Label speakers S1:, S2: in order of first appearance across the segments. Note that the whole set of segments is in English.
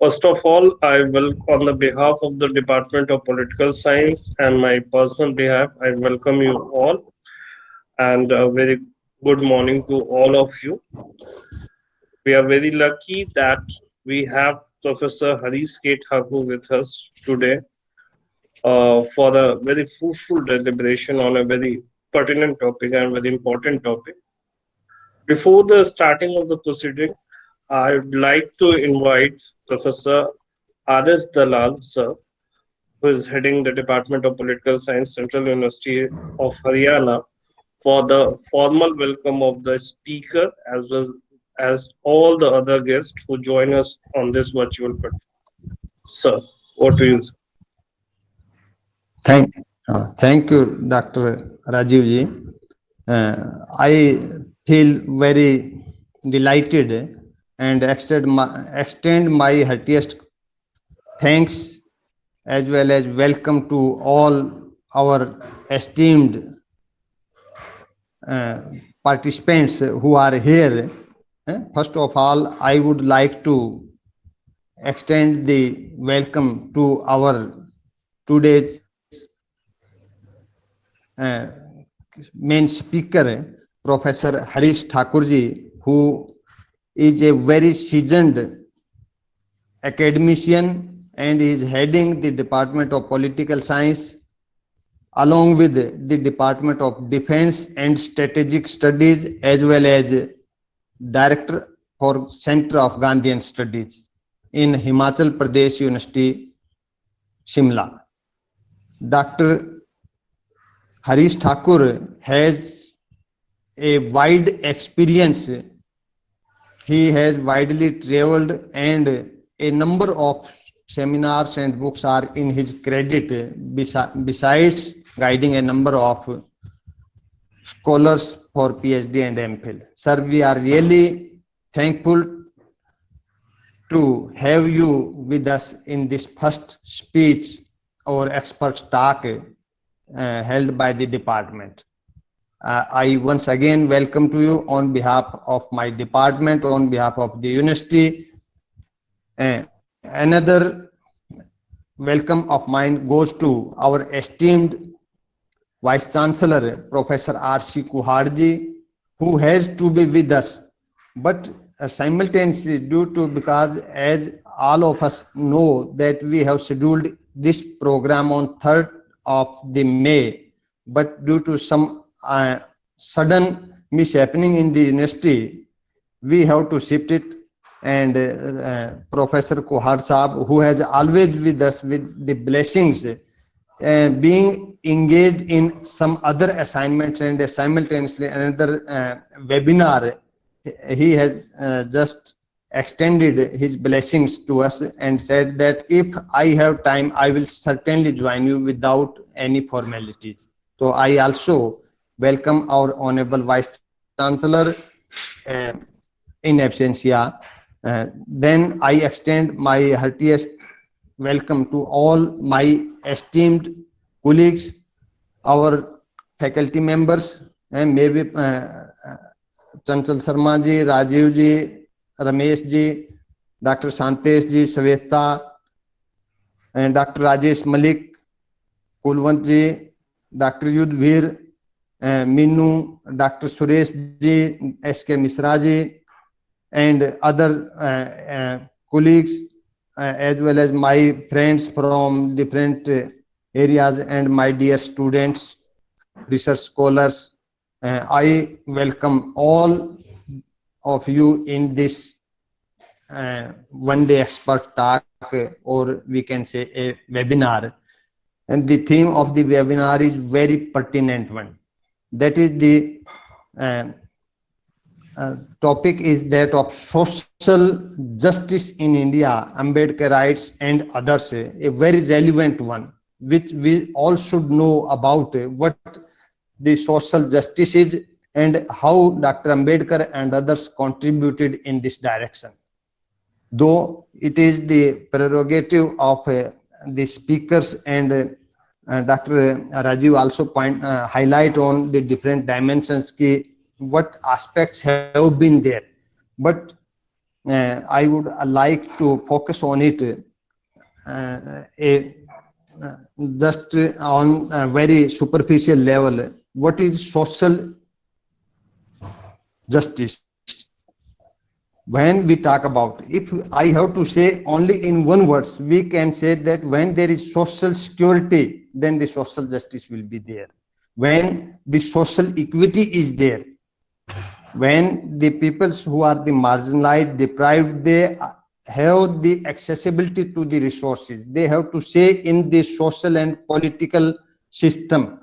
S1: First of all, I will, on the behalf of the Department of Political Science and my personal behalf, I welcome you all and a very good morning to all of you. We are very lucky that we have Professor Harish Thakur with us today for a very fruitful deliberation on a very pertinent topic and very important topic. Before the starting of the proceeding, I would like to invite Professor Harish Dalal, sir, who is heading the Department of Political Science, Central University of Haryana, for the formal welcome of the speaker as well as all the other guests who join us on this virtual platform. Sir, what do you say?
S2: Thank, thank you, Dr. Rajiv ji. I feel very delighted and extend my heartiest thanks as well as welcome to all our esteemed participants who are here. First of all, I would like to extend the welcome to our today's main speaker, Professor Harish Thakurji, who is a very seasoned academician and is heading the Department of Political Science along with the Department of Defense and Strategic Studies as well as Director for Center of Gandhian Studies in Himachal Pradesh University, Shimla. Dr. Harish Thakur has a wide experience. He has widely traveled and a number of seminars and books are in his credit, besides guiding a number of scholars for PhD and MPhil. Sir, we are really thankful to have you with us in this first speech or expert talk held by the department. I once again welcome to you on behalf of my department, on behalf of the university. Another welcome of mine goes to our esteemed Vice Chancellor, Professor R.C. Kuharji, who has to be with us, but simultaneously because as all of us know that we have scheduled this program on 3rd of the May, but due to some sudden mishappening in the university, we have to shift it. And Professor Kuhar Saab, who has always with us with the blessings, being engaged in some other assignments and simultaneously another webinar, he has just extended his blessings to us and said that if I have time, I will certainly join you without any formalities. So I also welcome our Honorable Vice Chancellor in absentia. Then I extend my heartiest welcome to all my esteemed colleagues, our faculty members, and maybe Chanchal Sharma ji, Rajiv ji, Ramesh ji, Dr. Santesh ji, Saveta, and Dr. Rajesh Malik, Kulwant ji, Dr. Yudhvir, Minu, Dr. Suresh ji, S.K. Misra ji, and other colleagues, as well as my friends from different areas and my dear students, research scholars. I welcome all of you in this one-day expert talk, or we can say a webinar. And the theme of the webinar is very pertinent one. That is the topic is that of social justice in India, Ambedakarites and others, a very relevant one, which we all should know about what the social justice is and how Dr. Ambedkar and others contributed in this direction. Though it is the prerogative of the speakers and Dr. Rajiv also highlight on the different dimensions, what aspects have been there. But I would like to focus on it a, uh, just on a very superficial level. What is social justice? When we talk about, if I have to say only in one words, we can say that when there is social security, then the social justice will be there. When the social equity is there, when the peoples who are the marginalized, deprived, they have the accessibility to the resources, they have to say in the social and political system,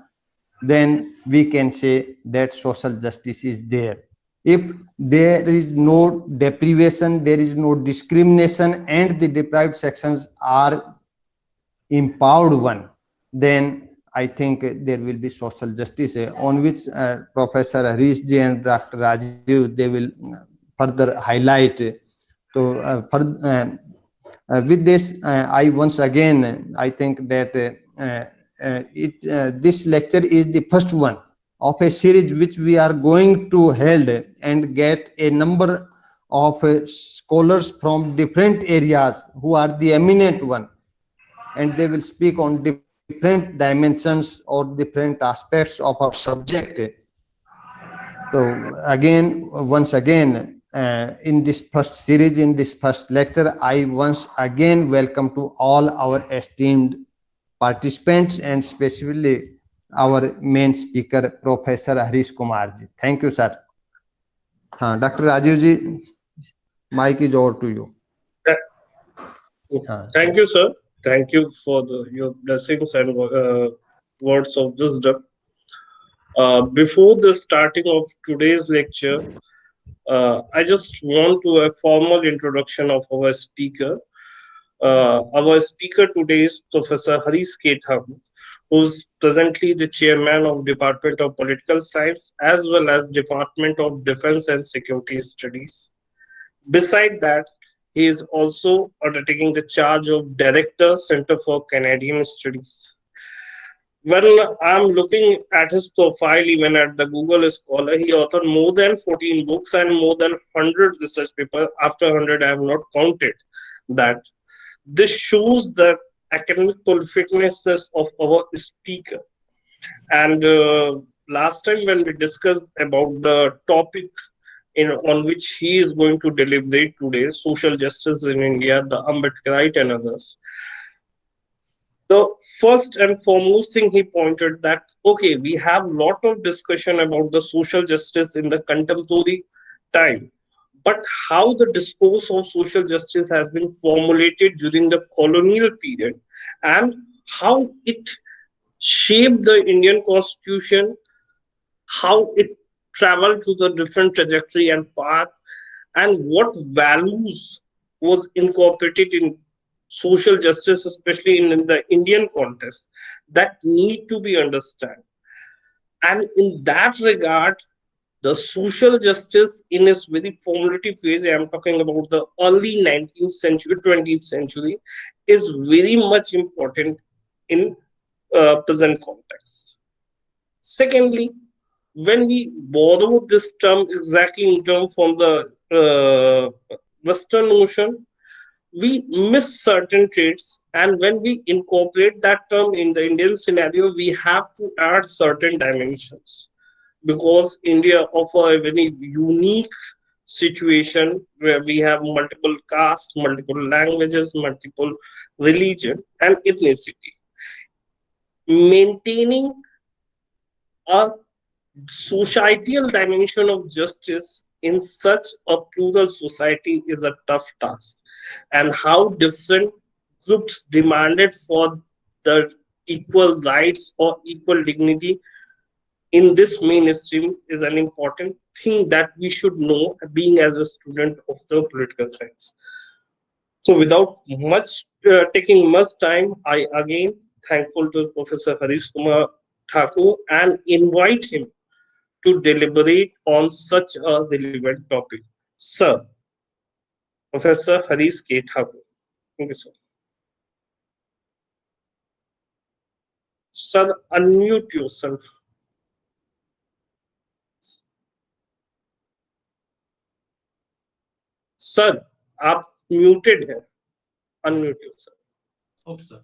S2: then we can say that social justice is there. If there is no deprivation, there is no discrimination, and the deprived sections are empowered one, then I think there will be social justice, on which Professor Harish ji and Dr. Rajiv, they will further highlight. So with this, I once again, I think that this lecture is the first one of a series which we are going to hold and get a number of scholars from different areas who are the eminent one, and they will speak on different dimensions or different aspects of our subject. So again, once again, in this first series, in this first lecture, I once again welcome to all our esteemed participants, and specifically our main speaker, Professor Harish Kumar ji. Thank you, sir. Dr. Rajiv ji, mic is over to you.
S1: Thank you, sir. Thank you for your blessings and words of wisdom. Before the starting of today's lecture, I just want to a formal introduction of our speaker. Our speaker today is Professor Harish K. Thakur, who's presently the chairman of Department of Political Science as well as Department of Defense and Security Studies. Beside that, he is also undertaking the charge of Director, Center for Canadian Studies. When I'm looking at his profile, even at the Google Scholar, he authored more than 14 books and more than 100 research papers. After 100, I have not counted that. This shows the academic prolificness of our speaker. And last time when we discussed about the topic on which he is going to deliberate today, social justice in India, the Ambedakarites and others, the first and foremost thing he pointed that, okay, we have a lot of discussion about the social justice in the contemporary time, but how the discourse of social justice has been formulated during the colonial period and how it shaped the Indian constitution, how it traveled to the different trajectory and path, and what values was incorporated in social justice, especially in the Indian context, that need to be understood. And in that regard, the social justice in its very formative phase, I'm talking about the early 19th century, 20th century, is very much important in present context. Secondly, when we borrow this term exactly in term from the Western notion, we miss certain traits, and when we incorporate that term in the Indian scenario, we have to add certain dimensions because India offer a very unique situation where we have multiple castes, multiple languages, multiple religion and ethnicity. Maintaining a societal dimension of justice in such a plural society is a tough task, and how different groups demanded for the equal rights or equal dignity in this mainstream is an important thing that we should know being as a student of the political science. So without much taking much time, I again thankful to Professor Harish Kumar Thakur and invite him to deliberate on such a relevant topic. Sir, Professor Harish K. Thakur. Thank you, sir. Sir, unmute yourself. Sir. आप muted है. Unmute yourself.
S3: Okay, sir.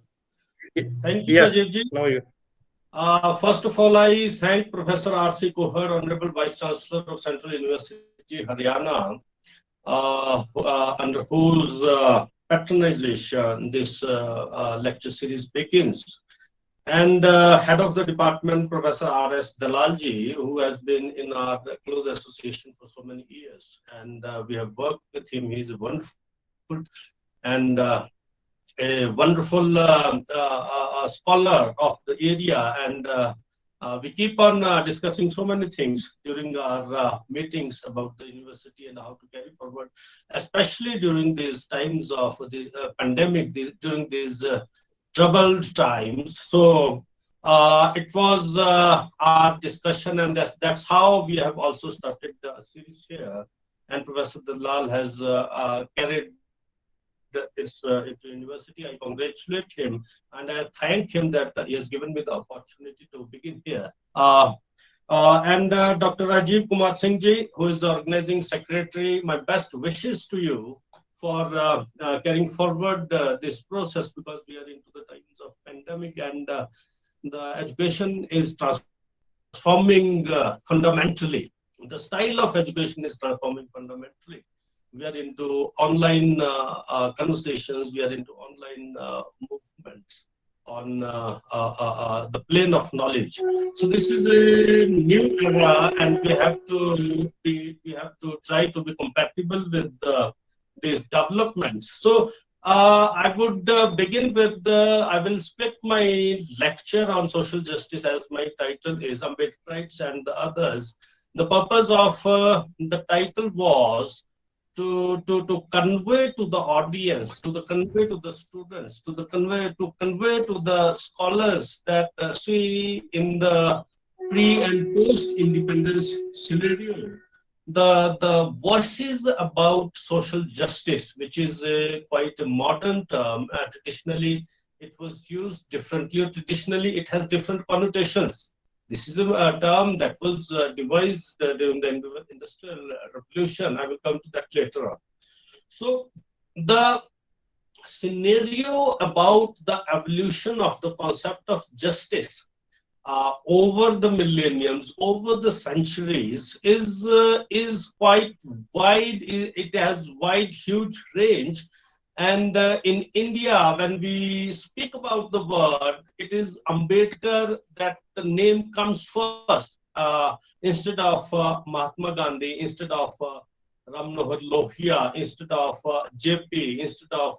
S3: Thank you,
S1: Yes,
S3: Rajiv ji.
S1: now you.
S3: First of all, I thank Professor R.C. Kumar, Honorable Vice Chancellor of Central University, Haryana, under whose patronization this lecture series begins. And head of the department, Professor R.S. Dalalji, who has been in our close association for so many years. And we have worked with him. He's a wonderful and a wonderful scholar of the area, and we keep on discussing so many things during our meetings about the university and how to carry forward, especially during these times of the pandemic, during these troubled times. So it was our discussion, and that's how we have also started the series here. And Professor Dalal has carried this into university. I congratulate him and I thank him that he has given me the opportunity to begin here. And Dr. Rajiv Kumar Singh ji, who is the organizing secretary, my best wishes to you for carrying forward this process, because we are into the times of pandemic, and the education is transforming fundamentally. The style of education is transforming fundamentally. We are into online conversations, we are into online movements on the plane of knowledge. So this is a new era, and we have to try to be compatible with these developments. So I would begin with I will split my lecture on social justice, as my title is Ambedakarites and the Others. The purpose of the title was to convey to the audience, convey to the students, convey to the scholars that see, in the pre and post independence scenario, the voices about social justice, which is quite a modern term. Traditionally, it was used differently, or traditionally it has different connotations. This is a term that was devised during the Industrial Revolution. I will come to that later on. So the scenario about the evolution of the concept of justice over the millenniums, over the centuries, is quite wide. It has wide, huge range. And in India, when we speak about the word, it is Ambedkar that the name comes first, instead of Mahatma Gandhi, instead of Ram Manohar Lohia, instead of JP, instead of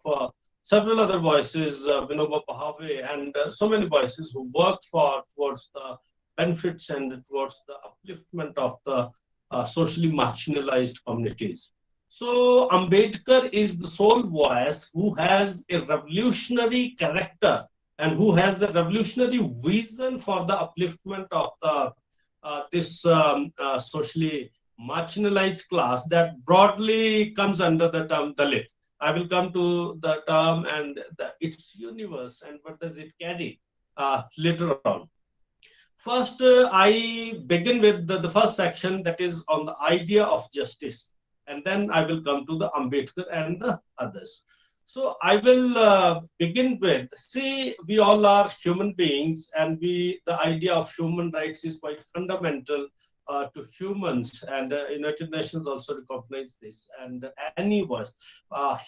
S3: several other voices, Vinoba Bhave, and so many voices who worked towards the benefits and towards the upliftment of the socially marginalized communities. So Ambedkar is the sole voice who has a revolutionary character and who has a revolutionary vision for the upliftment of the this socially marginalized class that broadly comes under the term Dalit. I will come to the term and its universe and what does it carry later on. First, I begin with the first section, that is on the idea of justice. And then I will come to the Ambedkar and the others. So I will begin with, see, we all are human beings, and the idea of human rights is quite fundamental to humans, and United Nations also recognize this. And any was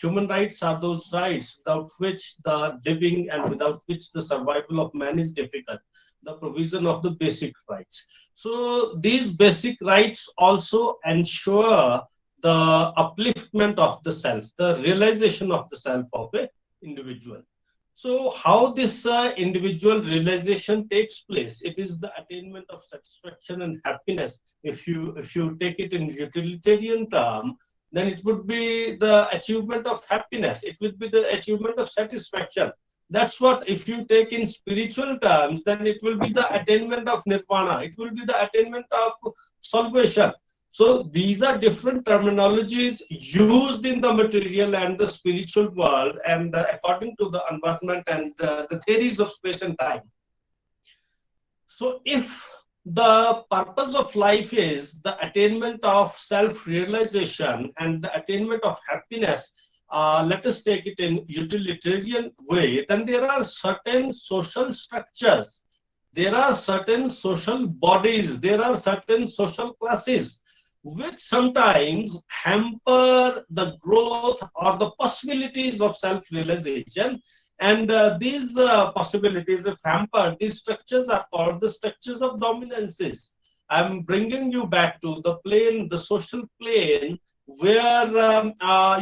S3: human rights are those rights without which the living and without which the survival of man is difficult. The provision of the basic rights. So these basic rights also ensure the upliftment of the self, the realization of the self of an individual. So how this individual realization takes place? It is the attainment of satisfaction and happiness. If you take it in utilitarian term, then it would be the achievement of happiness. It would be the achievement of satisfaction. That's what, if you take in spiritual terms, then it will be the attainment of nirvana. It will be the attainment of salvation. So these are different terminologies used in the material and the spiritual world, and according to the environment and the theories of space and time. So if the purpose of life is the attainment of self-realization and the attainment of happiness, let us take it in utilitarian way, then there are certain social structures, there are certain social bodies, there are certain social classes which sometimes hamper the growth or the possibilities of self-realization. And these possibilities, if hampered, these structures are called the structures of dominances. I'm bringing you back to the plane, the social plane, where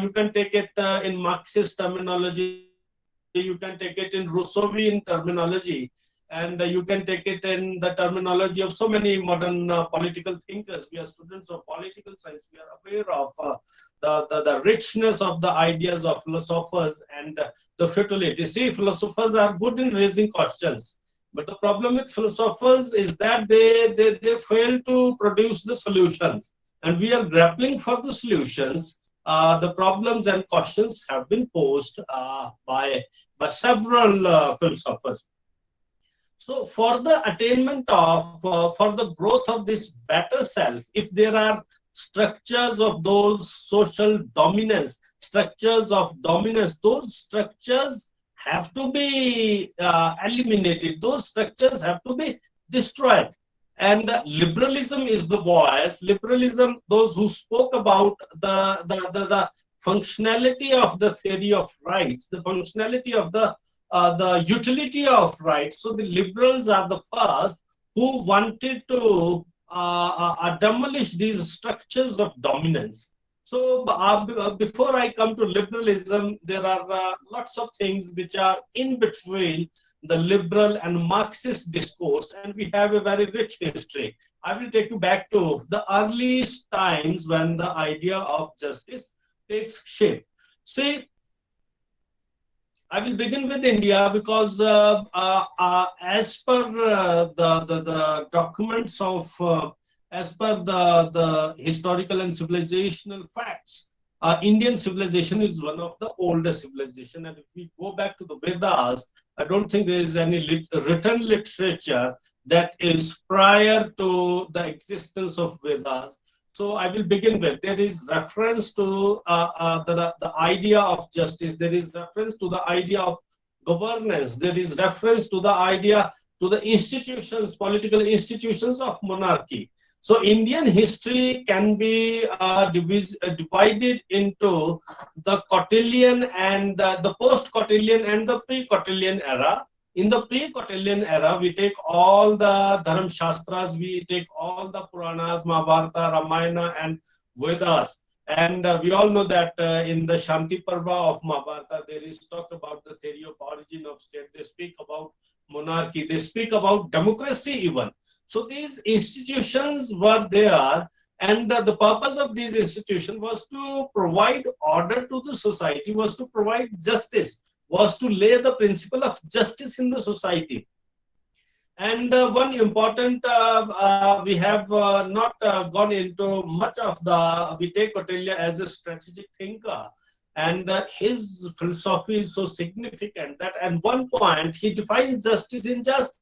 S3: you can take it in Marxist terminology, you can take it in Rousseauian terminology, and you can take it in the terminology of so many modern political thinkers. We are students of political science. We are aware of the richness of the ideas of philosophers and the futility. See, philosophers are good in raising questions, but the problem with philosophers is that they fail to produce the solutions. And we are grappling for the solutions. The problems and questions have been posed by several philosophers. So for the attainment of, for the growth of this better self, if there are structures of those social dominance, those structures have to be eliminated. Those structures have to be destroyed. And liberalism is the voice. Liberalism, those who spoke about the functionality of the theory of rights, the functionality of the utility of rights. So the liberals are the first who wanted to demolish these structures of dominance. So before I come to liberalism, there are lots of things which are in between the liberal and Marxist discourse, and we have a very rich history. I will take you back to the earliest times when the idea of justice takes shape. See, I will begin with India because as per the documents of, as per the historical and civilizational facts, Indian civilization is one of the oldest civilization. And if we go back to the Vedas, I don't think there is any written literature that is prior to the existence of Vedas. So I will begin with, there is reference to the idea of justice, there is reference to the idea of governance, there is reference to the idea, to the institutions, political institutions of monarchy. So Indian history can be divided into the Kautilyan and the post-Kautilyan and the pre-Kautilyan era. In the pre-Kautilyan era, we take all the Dharam Shastras, we take all the Puranas, Mahabharata, Ramayana, and Vedas. And we all know that in the Shanti Parva of Mahabharata, there is talk about the theory of origin of state. They speak about monarchy, they speak about democracy even. So these institutions were there, and the purpose of these institutions was to provide order to the society, was to provide justice, was to lay the principle of justice in the society. And one important, we have not gone into much of the, we take Kautilya as a strategic thinker, and his philosophy is so significant that at one point he defines justice in just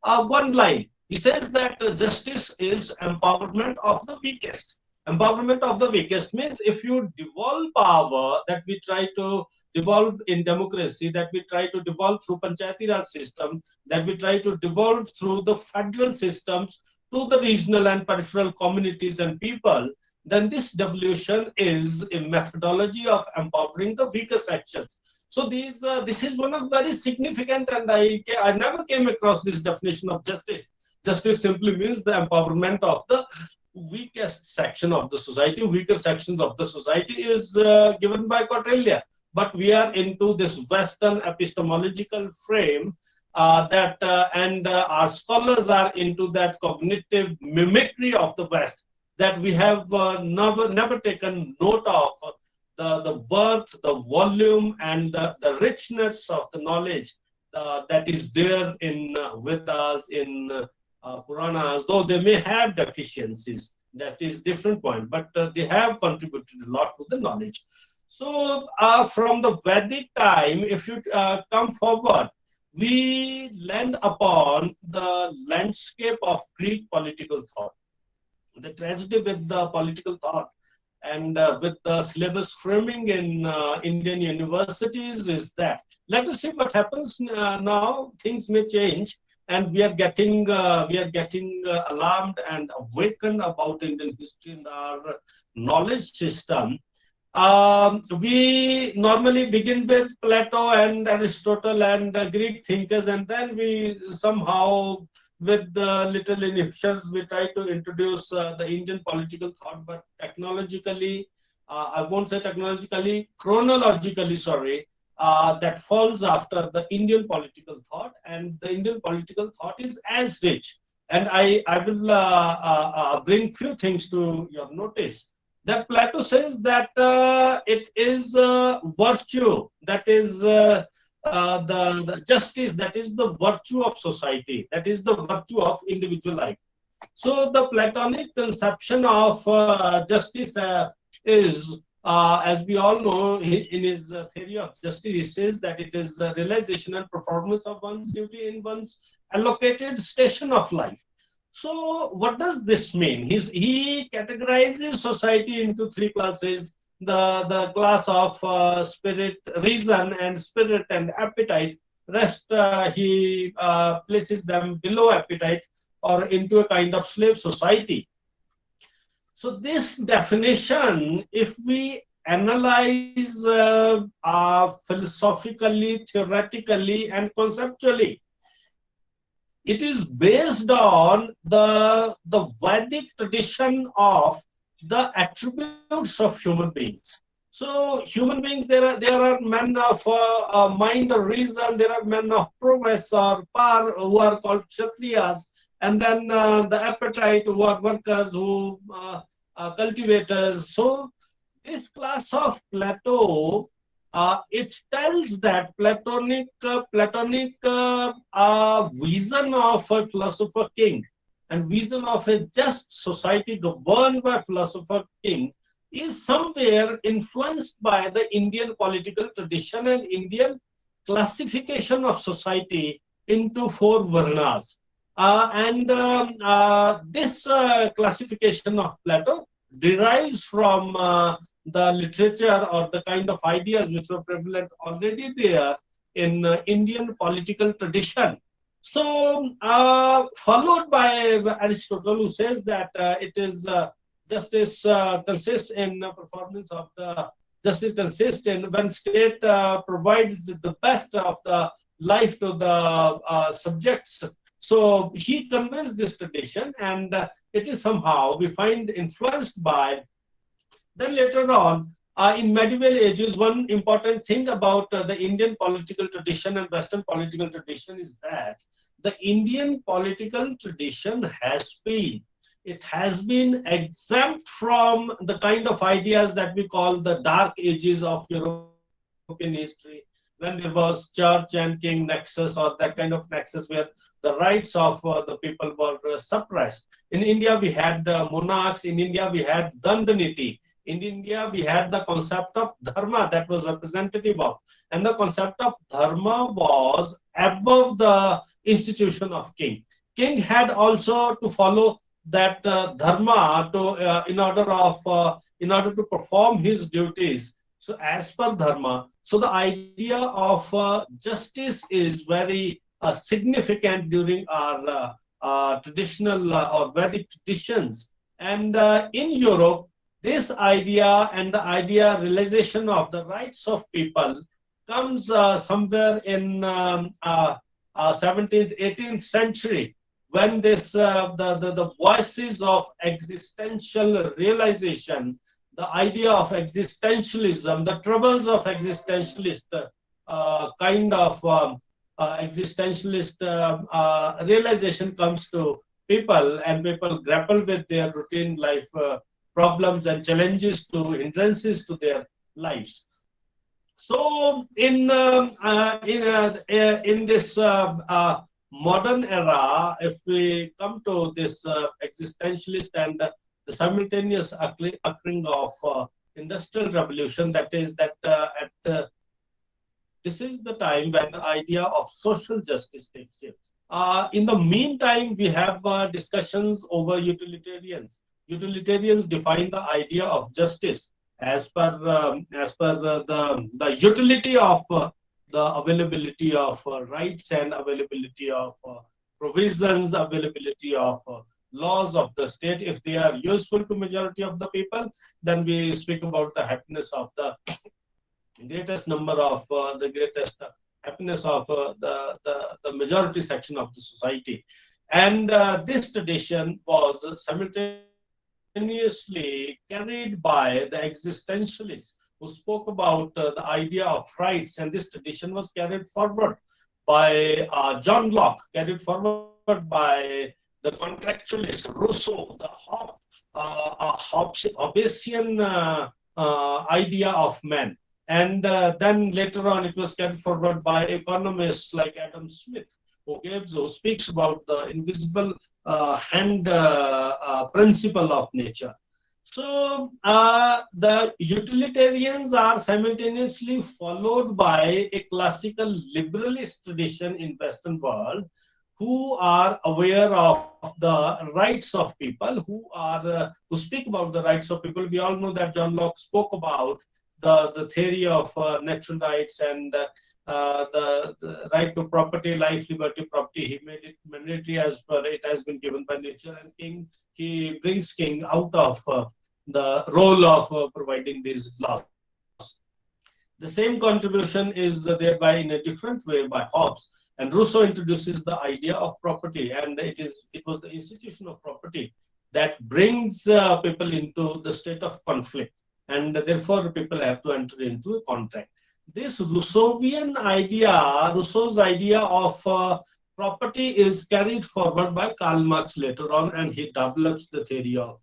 S3: one line. He says that justice is empowerment of the weakest. Empowerment of the weakest means if you devolve power that we try to devolve in democracy, that we try to devolve through Panchayati Raj system, that we try to devolve through the federal systems to the regional and peripheral communities and people, then this devolution is a methodology of empowering the weaker sections. So this is one of very significant, and I never came across this definition of justice. Justice simply means the empowerment of the weakest section of the society. Weaker sections of the society is given by Kautilya. But we are into this Western epistemological frame and our scholars are into that cognitive mimicry of the West, that we have never taken note of the worth, the volume, and the richness of the knowledge that is there in Vedas, in Puranas, though they may have deficiencies. That is different point, but they have contributed a lot to the knowledge. So from the Vedic time, if you come forward, we land upon the landscape of Greek political thought. The tragedy with the political thought and with the syllabus framing in Indian universities is that. Let us see what happens now. Things may change, and we are getting alarmed and awakened about Indian history and our knowledge system. We normally begin with Plato and Aristotle and Greek thinkers, and then we somehow, with the little inhibitions, we try to introduce the Indian political thought, but technologically, I won't say technologically, chronologically, sorry, that falls after the Indian political thought, and the Indian political thought is as rich. And I will bring few things to your notice. That Plato says that it is virtue, that is the justice, that is the virtue of society, that is the virtue of individual life. So the Platonic conception of justice is, as we all know, in his theory of justice, he says that it is the realization and performance of one's duty in one's allocated station of life. So what does this mean? He categorizes society into three classes: the class of spirit, reason, and spirit and appetite. Rest he places them below appetite or into a kind of slave society. So this definition, if we analyze philosophically, theoretically, and conceptually, it is based on the Vedic tradition of the attributes of human beings. So human beings, there are men of mind or reason, there are men of prowess or power who are called Kshatriyas, and then the appetite who are workers, who cultivators. So this class of Plato, it tells that Platonic vision of a philosopher king and vision of a just society governed by philosopher king is somewhere influenced by the Indian political tradition and Indian classification of society into four varnas. This classification of Plato derives from the literature or the kind of ideas which were prevalent already there in Indian political tradition. So, followed by Aristotle, who says that it is justice consists in performance of the justice consists in when state provides the best of the life to the subjects. So he conveys this tradition, and it is somehow we find influenced by. Then later on, in medieval ages, one important thing about the Indian political tradition and Western political tradition is that the Indian political tradition has been exempt from the kind of ideas that we call the dark ages of European history, when there was church and king nexus or that kind of nexus where the rights of the people were suppressed. In India, we had monarchs. In India, we had dandaniti. In India, we had the concept of dharma that was representative of, and the concept of dharma was above the institution of king. King had also to follow that dharma to in order to perform his duties. So as per dharma, so the idea of justice is very significant during our traditional or Vedic traditions. And in Europe, this idea and the idea realization of the rights of people comes somewhere in 17th, 18th century, when this the voices of existential realization, the idea of existentialism, the troubles of existentialist kind of existentialist realization comes to people, and people grapple with their routine life problems and challenges to hindrances to their lives. So in this modern era, if we come to this existentialist and the simultaneous occurring of industrial revolution, that is that this is the time when the idea of social justice takes shape. In the meantime, we have discussions over utilitarians. Utilitarians define the idea of justice as per the utility of the availability of rights and availability of provisions, availability of laws of the state. If they are useful to majority of the people, then we speak about the happiness of the greatest number of the greatest happiness of the majority section of the society. And this tradition was simultaneously carried by the existentialists who spoke about the idea of rights, and this tradition was carried forward by John Locke, carried forward by the contractualist Rousseau, the Hobbesian idea of man. And then later on, it was carried forward by economists like Adam Smith, who speaks about the invisible hand principle of nature. So the utilitarians are simultaneously followed by a classical liberalist tradition in Western world, who are aware of the rights of people, who speak about the rights of people. We all know that John Locke spoke about the theory of natural rights and the right to property, life, liberty, property. He made it mandatory as per it has been given by nature, and he brings king out of the role of providing these laws. The same contribution is thereby in a different way by Hobbes, and Rousseau introduces the idea of property, and it was the institution of property that brings people into the state of conflict, and therefore people have to enter into a contract. This Rousseau's idea of property is carried forward by Karl Marx later on, and he develops the theory of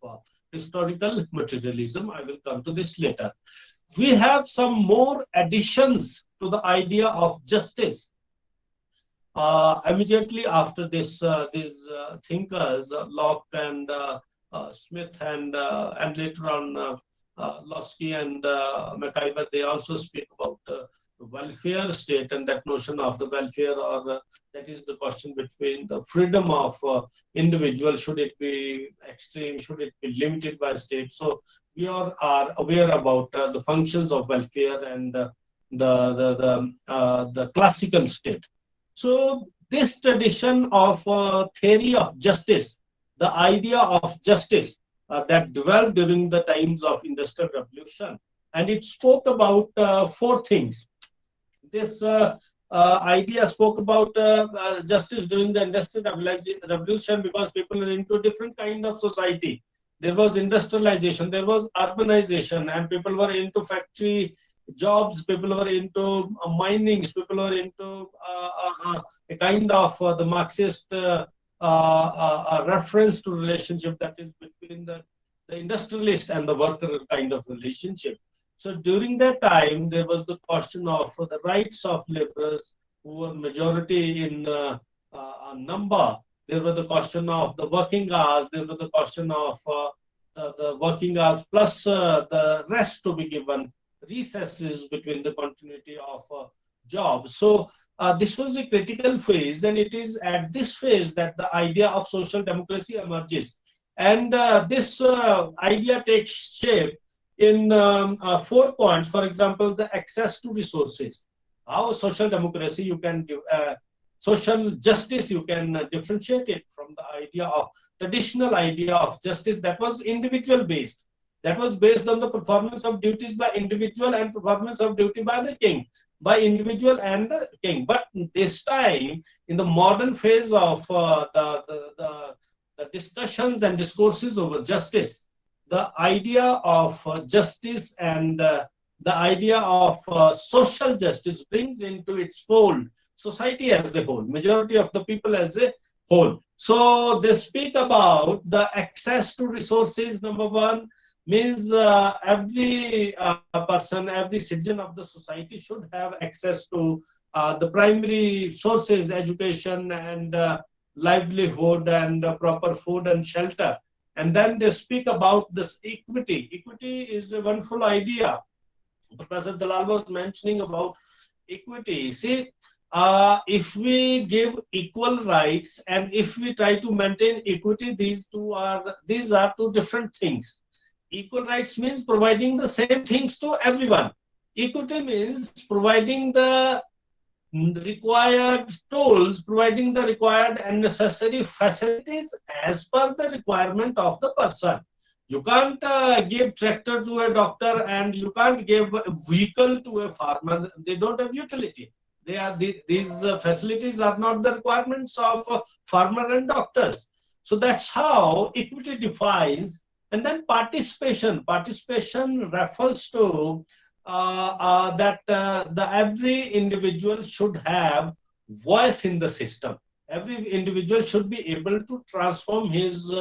S3: historical materialism. I will come to this later. We have some more additions to the idea of justice. Immediately after this, these thinkers, Locke and Smith, and later on Losky and McIver, they also speak about welfare state, and that notion of the welfare, or that is the question between the freedom of individual, should it be extreme, should it be limited by state. So we are aware about the functions of welfare and the classical state. So this tradition of theory of justice, the idea of justice that developed during the times of Industrial Revolution, and it spoke about four things. This idea spoke about justice during the Industrial Revolution because people are into different kind of society. There was industrialization, there was urbanization, and people were into factory jobs, people were into minings, people were into a kind of the Marxist reference to relationship that is between the industrialist and the worker kind of relationship. So during that time, there was the question of the rights of laborers who were majority in number. There was the question of the working hours. There was the question of the working hours plus the rest to be given, recesses between the continuity of jobs. So this was a critical phase, and it is at this phase that the idea of social democracy emerges. And this idea takes shape in 4 points. For example, the access to resources. How social democracy, you can give social justice, you can differentiate it from the idea of traditional idea of justice that was individual based. That was based on the performance of duties by individual and performance of duty by the king, by individual and the king. But this time, in the modern phase of the discussions and discourses over justice, the idea of justice and the idea of social justice brings into its fold society as a whole, majority of the people as a whole. So they speak about the access to resources. Number one means every person, every citizen of the society should have access to the primary sources, education and livelihood and proper food and shelter. And then they speak about this equity. Equity is a wonderful idea. Professor Dalal was mentioning about equity. See, if we give equal rights and if we try to maintain equity, these are two different things. Equal rights means providing the same things to everyone. Equity means providing the required tools, providing the required and necessary facilities as per the requirement of the person. You can't give tractor to a doctor and you can't give a vehicle to a farmer. They don't have utility. These facilities are not the requirements of farmer and doctors. So that's how equity defines. And then participation. Participation refers to that the every individual should have voice in the system. Every individual should be able to transform his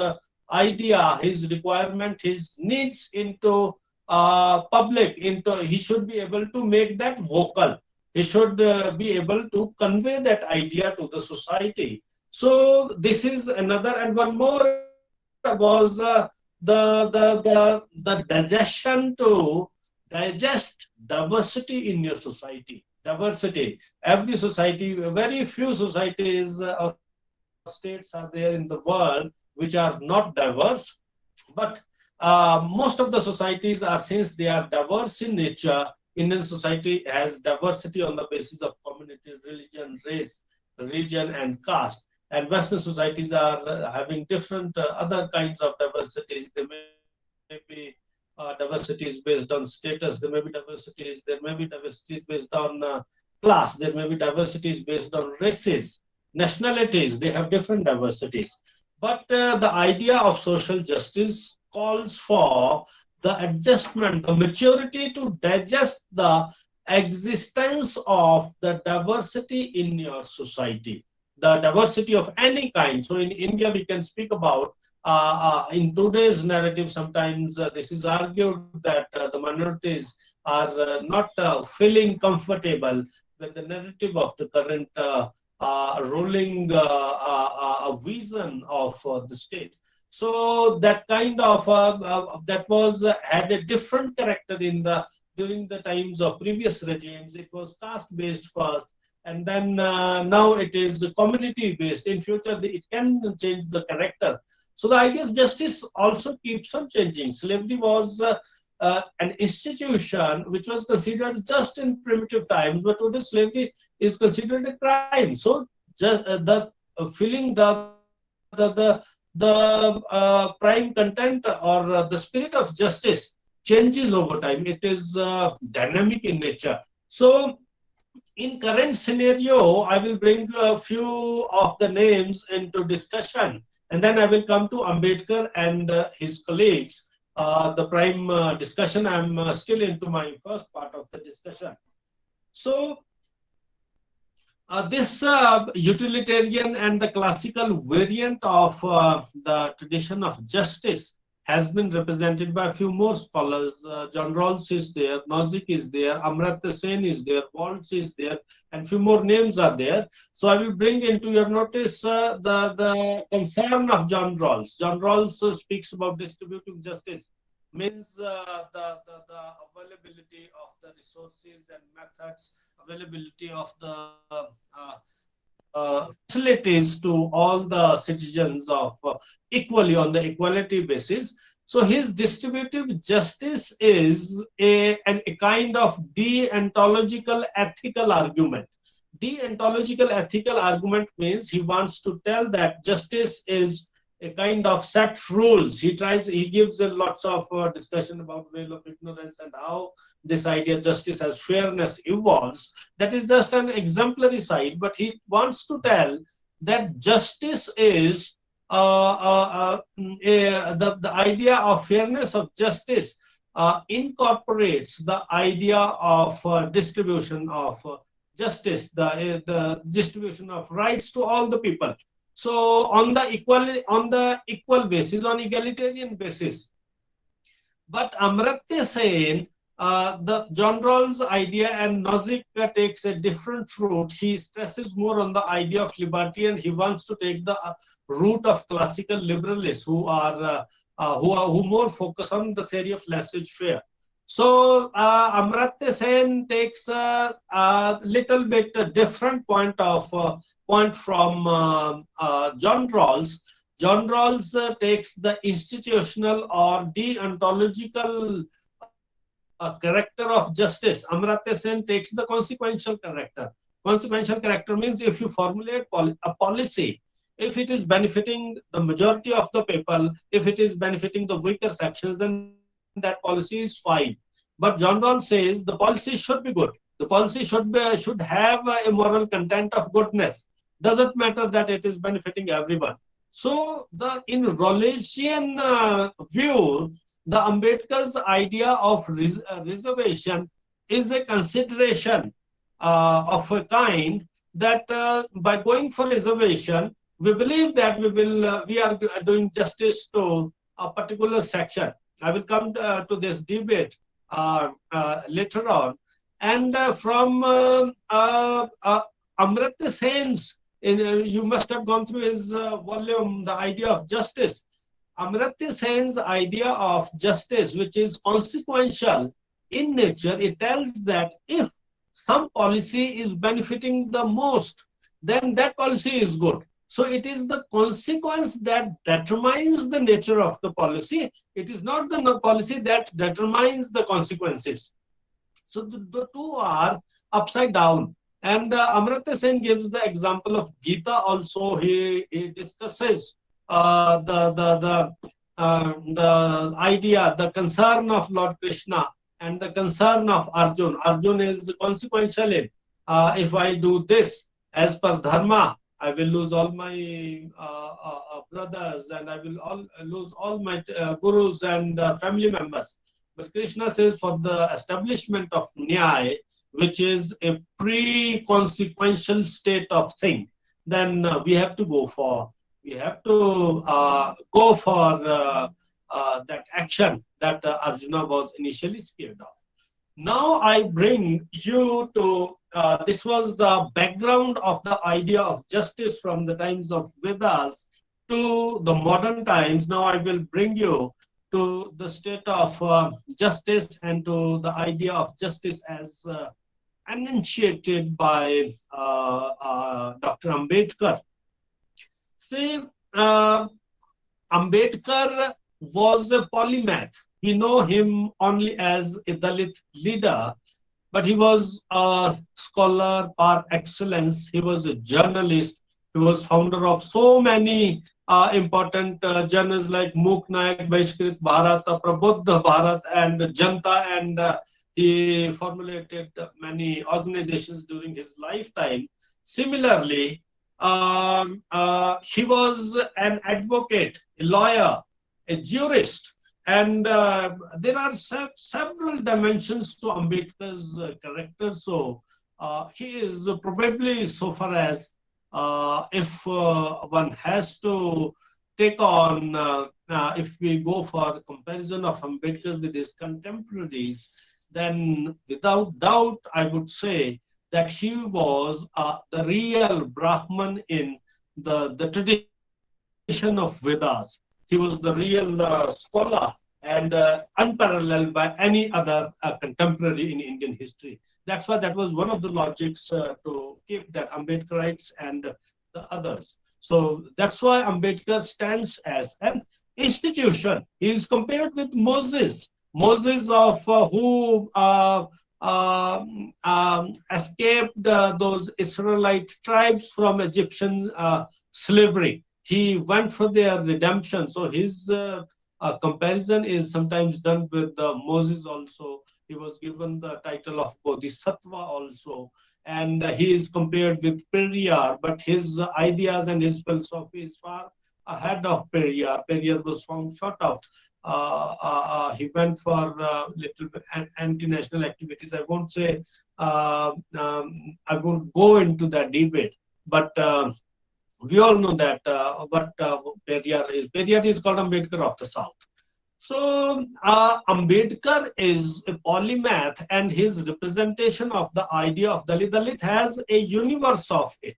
S3: idea, his requirement, his needs into public. He should be able to make that vocal. He should be able to convey that idea to the society. So this is another, and one more was the digestion to digest diversity in your society. Diversity. Every society, very few societies or states are there in the world which are not diverse, but most of the societies are, since they are diverse in nature. Indian society has diversity on the basis of community, religion, race, region, and caste. And Western societies are having different other kinds of diversities. There may be diversities based on status. There may be diversities. There may be diversities based on class. There may be diversities based on races, nationalities. They have different diversities. But the idea of social justice calls for the adjustment, the maturity to digest the existence of the diversity in your society, the diversity of any kind. So in India, we can speak about, in today's narrative, sometimes this is argued that the minorities are not feeling comfortable with the narrative of the current ruling vision of the state. So that kind of that was had a different character in the during the times of previous regimes. It was caste based first, and then now it is community based. In future, it can change the character. So the idea of justice also keeps on changing. Slavery was an institution which was considered just in primitive times, but today slavery is considered a crime. So just the feeling the prime content or the spirit of justice changes over time. It is dynamic in nature. So in current scenario, I will bring a few of the names into discussion, and then I will come to Ambedkar and his colleagues. The prime discussion, I'm still into my first part of the discussion. So this utilitarian and the classical variant of the tradition of justice has been represented by a few more scholars. John Rawls is there, Nozick is there, Amartya Sen is there, Waltz is there, and few more names are there. So I will bring into your notice the concern of John Rawls. John Rawls speaks about distributive justice, means the availability of the resources and methods, availability of the facilities to all the citizens of equally on the equality basis. So his distributive justice is a kind of deontological ethical argument. Deontological ethical argument means he wants to tell that justice is a kind of set rules. He gives a lots of discussion about veil of ignorance and how this idea justice as fairness evolves. That is just an exemplary side, but he wants to tell that justice is the idea of fairness of justice incorporates the idea of distribution of justice, the distribution of rights to all the people. So on the equal basis, on egalitarian basis. But Amartya Sen, the John Rawls idea, and Nozick takes a different route. He stresses more on the idea of liberty, and he wants to take the route of classical liberalists who more focus on the theory of laissez-faire. So Amartya Sen takes a little bit different point from John Rawls. John Rawls takes the institutional or deontological character of justice. Amartya Sen takes the consequential character. Consequential character means if you formulate a policy, if it is benefiting the majority of the people, if it is benefiting the weaker sections, then that policy is fine. But John Rawls says the policy should be good. The policy should have a moral content of goodness. Doesn't matter that it is benefiting everyone. So the in Rawlsian view, the Ambedkar's idea of reservation is a consideration of a kind that by going for reservation, we believe that we are doing justice to a particular section. I will come to this debate later on. And from Amartya Sen's, you must have gone through his volume, The Idea of Justice. Amartya Sen's idea of justice, which is consequential in nature, it tells that if some policy is benefiting the most, then that policy is good. So it is the consequence that determines the nature of the policy. It is not the policy that determines the consequences. So the two are upside down. And Amartya Sen gives the example of Gita also. He discusses the idea, the concern of Lord Krishna and the concern of Arjun. Arjun is consequential in, if I do this as per dharma, I will lose all my brothers and I will lose all my gurus and family members. But Krishna says for the establishment of Nyaya, which is a pre-consequential state of thing, then we have to go for that action that Arjuna was initially scared of. Now I bring you to this was the background of the idea of justice from the times of Vedas to the modern times. Now I will bring you to the state of justice and to the idea of justice as enunciated by Dr. Ambedkar. See, Ambedkar was a polymath. We know him only as a Dalit leader, but he was a scholar par excellence. He was a journalist. He was founder of so many important journals like Mook Nayak, Bahishkrit Bharat, Prabuddha Bharat, and Janta, and he formulated many organizations during his lifetime. Similarly, he was an advocate, a lawyer, a jurist, and there are several dimensions to Ambedkar's character. So he is probably, so far as if one has to take on, if we go for comparison of Ambedkar with his contemporaries, then without doubt, I would say that he was the real Brahman in the tradition of Vedas. He was the real scholar and unparalleled by any other contemporary in Indian history. That's why that was one of the logics to keep that Ambedakarites and the others. So that's why Ambedkar stands as an institution. He is compared with Moses. Moses of who escaped those Israelite tribes from Egyptian slavery. He went for their redemption. So his comparison is sometimes done with Moses also. He was given the title of Bodhisattva also. And he is compared with Periyar, but his ideas and his philosophy is far ahead of Periyar. Periyar was found short of. He went for little bit anti-national activities. I won't say, I won't go into that debate, but we all know that what Periyar is. Periyar is called Ambedkar of the South. So Ambedkar is a polymath, and his representation of the idea of Dalit. Dalit has a universe of it.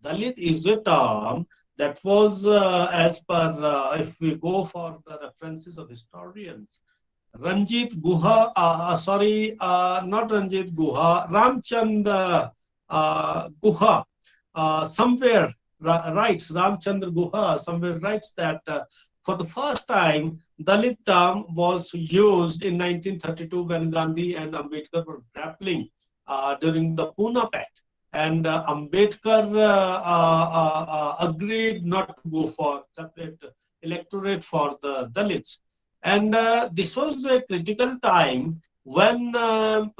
S3: Dalit is a term that was, as per, if we go for the references of historians, Ranjit Guha, not Ranjit Guha, Ramchand Guha, somewhere writes, Ramchandra Guha somewhere writes that for the first time, Dalit term was used in 1932 when Gandhi and Ambedkar were grappling during the Pune Pact. And Ambedkar agreed not to go for separate electorate for the Dalits. And this was a critical time when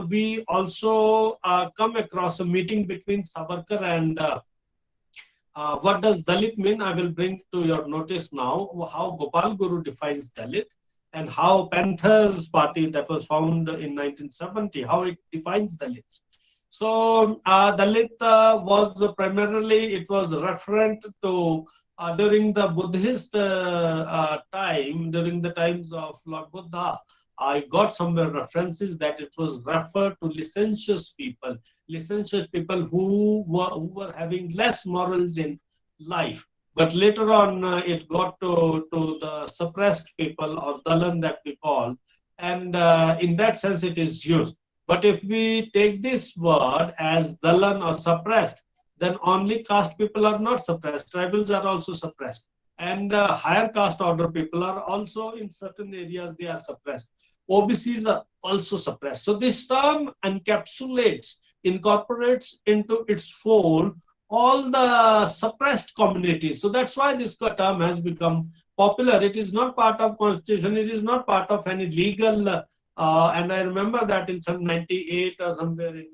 S3: we also come across a meeting between Savarkar and what does Dalit mean? I will bring to your notice now how Gopal Guru defines Dalit and how Panthers party that was found in 1970, how it defines Dalits. So Dalit was primarily, it was referent to during the Buddhist time, during the times of Lord Buddha, I got somewhere references that it was referred to licentious people who were having less morals in life. But later on, it got to the suppressed people or Dalan that we call, and in that sense, it is used. But if we take this word as Dalan or suppressed, then only caste people are not suppressed. Tribals are also suppressed. And higher caste order people are also in certain areas, they are suppressed. OBCs are also suppressed. So this term encapsulates, incorporates into its fold all the suppressed communities. So that's why this term has become popular. It is not part of constitution. It is not part of any legal. And I remember that in some 98 or somewhere in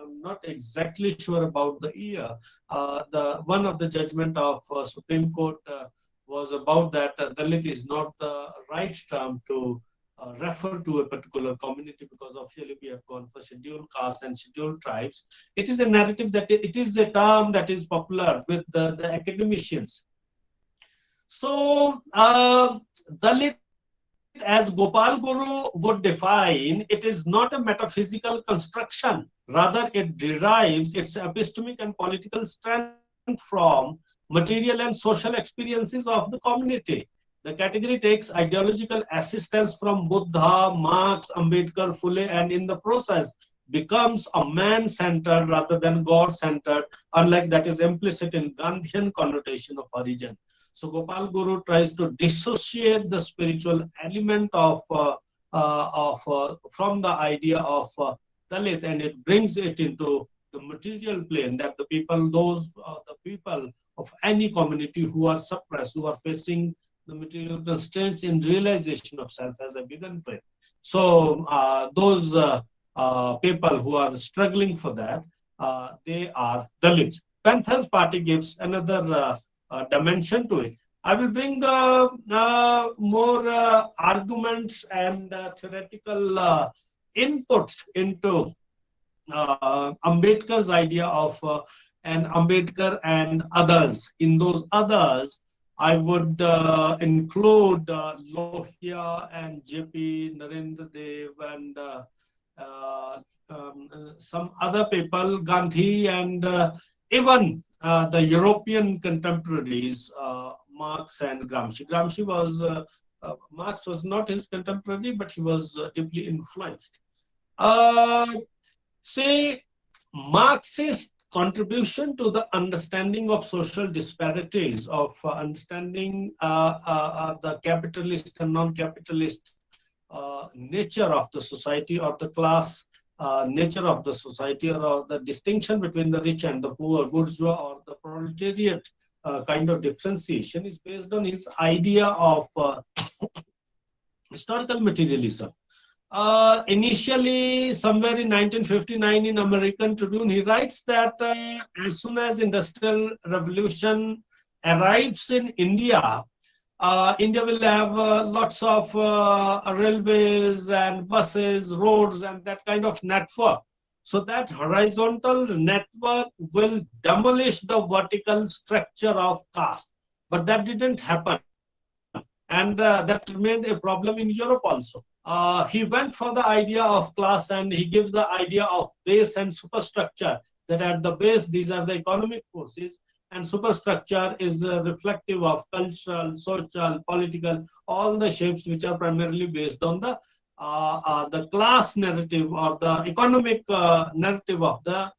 S3: I'm not exactly sure about the year. The one of the judgment of Supreme Court was about that Dalit is not the right term to refer to a particular community because officially we have gone for scheduled castes and scheduled tribes. It is a narrative that it is a term that is popular with the academicians. So Dalit, as Gopal Guru would define, it is not a metaphysical construction. Rather, it derives its epistemic and political strength from material and social experiences of the community. The category takes ideological assistance from Buddha, Marx, Ambedkar, Phule, and in the process becomes a man-centered rather than God-centered, unlike that is implicit in Gandhian connotation of origin. So Gopal Guru tries to dissociate the spiritual element from the idea of Dalit, and it brings it into the material plane that the people, the people of any community who are suppressed, who are facing the material constraints in realization of self, as I began with. So those people who are struggling for that, they are Dalits. Panthers party gives another dimension to it. I will bring more arguments and theoretical inputs into Ambedkar's idea of and Ambedkar and others. In those others, I would include Lohia and JP, Narendra Dev, and some other people, Gandhi, and even the European contemporaries, Marx and Gramsci. Marx was not his contemporary, but he was deeply influenced. Say, Marxist contribution to the understanding of social disparities, of understanding the capitalist and non-capitalist nature of the society or the class nature of the society, or the distinction between the rich and the poor, bourgeois or the proletariat kind of differentiation is based on his idea of historical materialism. Initially, somewhere in 1959 in American Tribune, he writes that as soon as industrial revolution arrives in India, India will have lots of railways and buses, roads, and that kind of network. So that horizontal network will demolish the vertical structure of caste. But that didn't happen. And that remained a problem in Europe also. He went for the idea of class, and he gives the idea of base and superstructure, that at the base, these are the economic forces. and superstructure is reflective of cultural, social, political, all the shapes which are primarily based on the class narrative or the economic narrative of the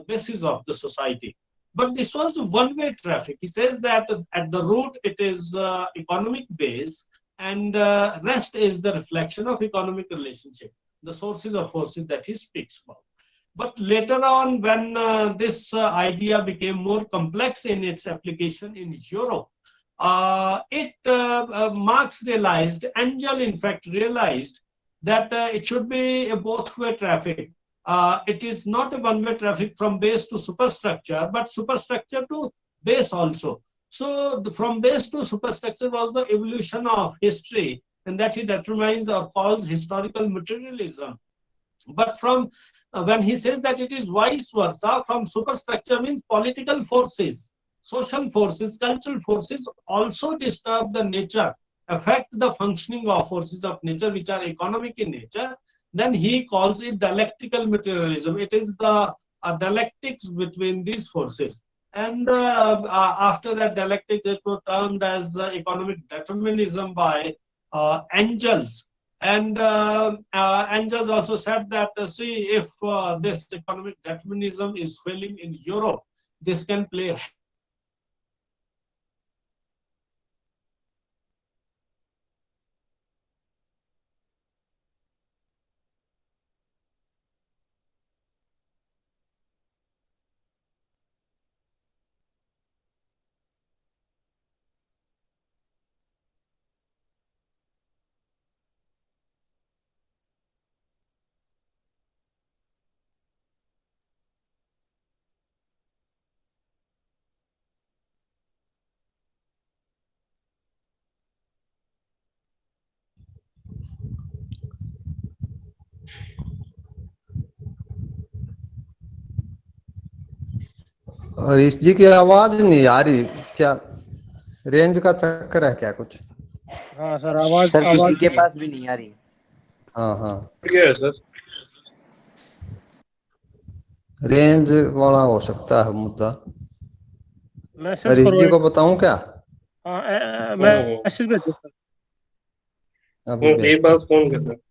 S3: basis of the society. But this was one-way traffic. He says that at the root it is economic base, and rest is the reflection of economic relationship, the sources of forces that he speaks about. But later on, when this idea became more complex in its application in Europe, Marx realized, Engel in fact realized, that it should be a both-way traffic. It is not a one-way traffic from base to superstructure, but superstructure to base also. So from base to superstructure was the evolution of history, and that he determines or calls historical materialism. But from when he says that it is vice versa, from superstructure means political forces, social forces, cultural forces also disturb the nature, affect the functioning of forces of nature which are economic in nature, then he calls it dialectical materialism. It is the dialectics between these forces. And after that dialectics, it was termed as economic determinism by Engels. And Engels also said that, see, if this economic determinism is failing in Europe, this can play
S2: Harish जी की आवाज नहीं आ रही क्या? Range का चक्कर है क्या कुछ?
S4: हाँ सर, आवाज
S5: सर किसी के
S4: नहीं
S5: पास भी नहीं आ रही।
S2: हाँ हाँ,
S1: क्या है सर?
S2: रेंज वाला हो सकता है मुद्दा।
S4: मैसेज
S2: हरीश
S4: करो
S2: जी
S4: एक।
S2: को बताऊं क्या?
S4: हाँ,
S1: हम्म,
S4: मैसेज भेजो सर।
S2: अभी
S1: एक
S2: भेजता
S1: बार
S2: हूं।
S1: फोन कर।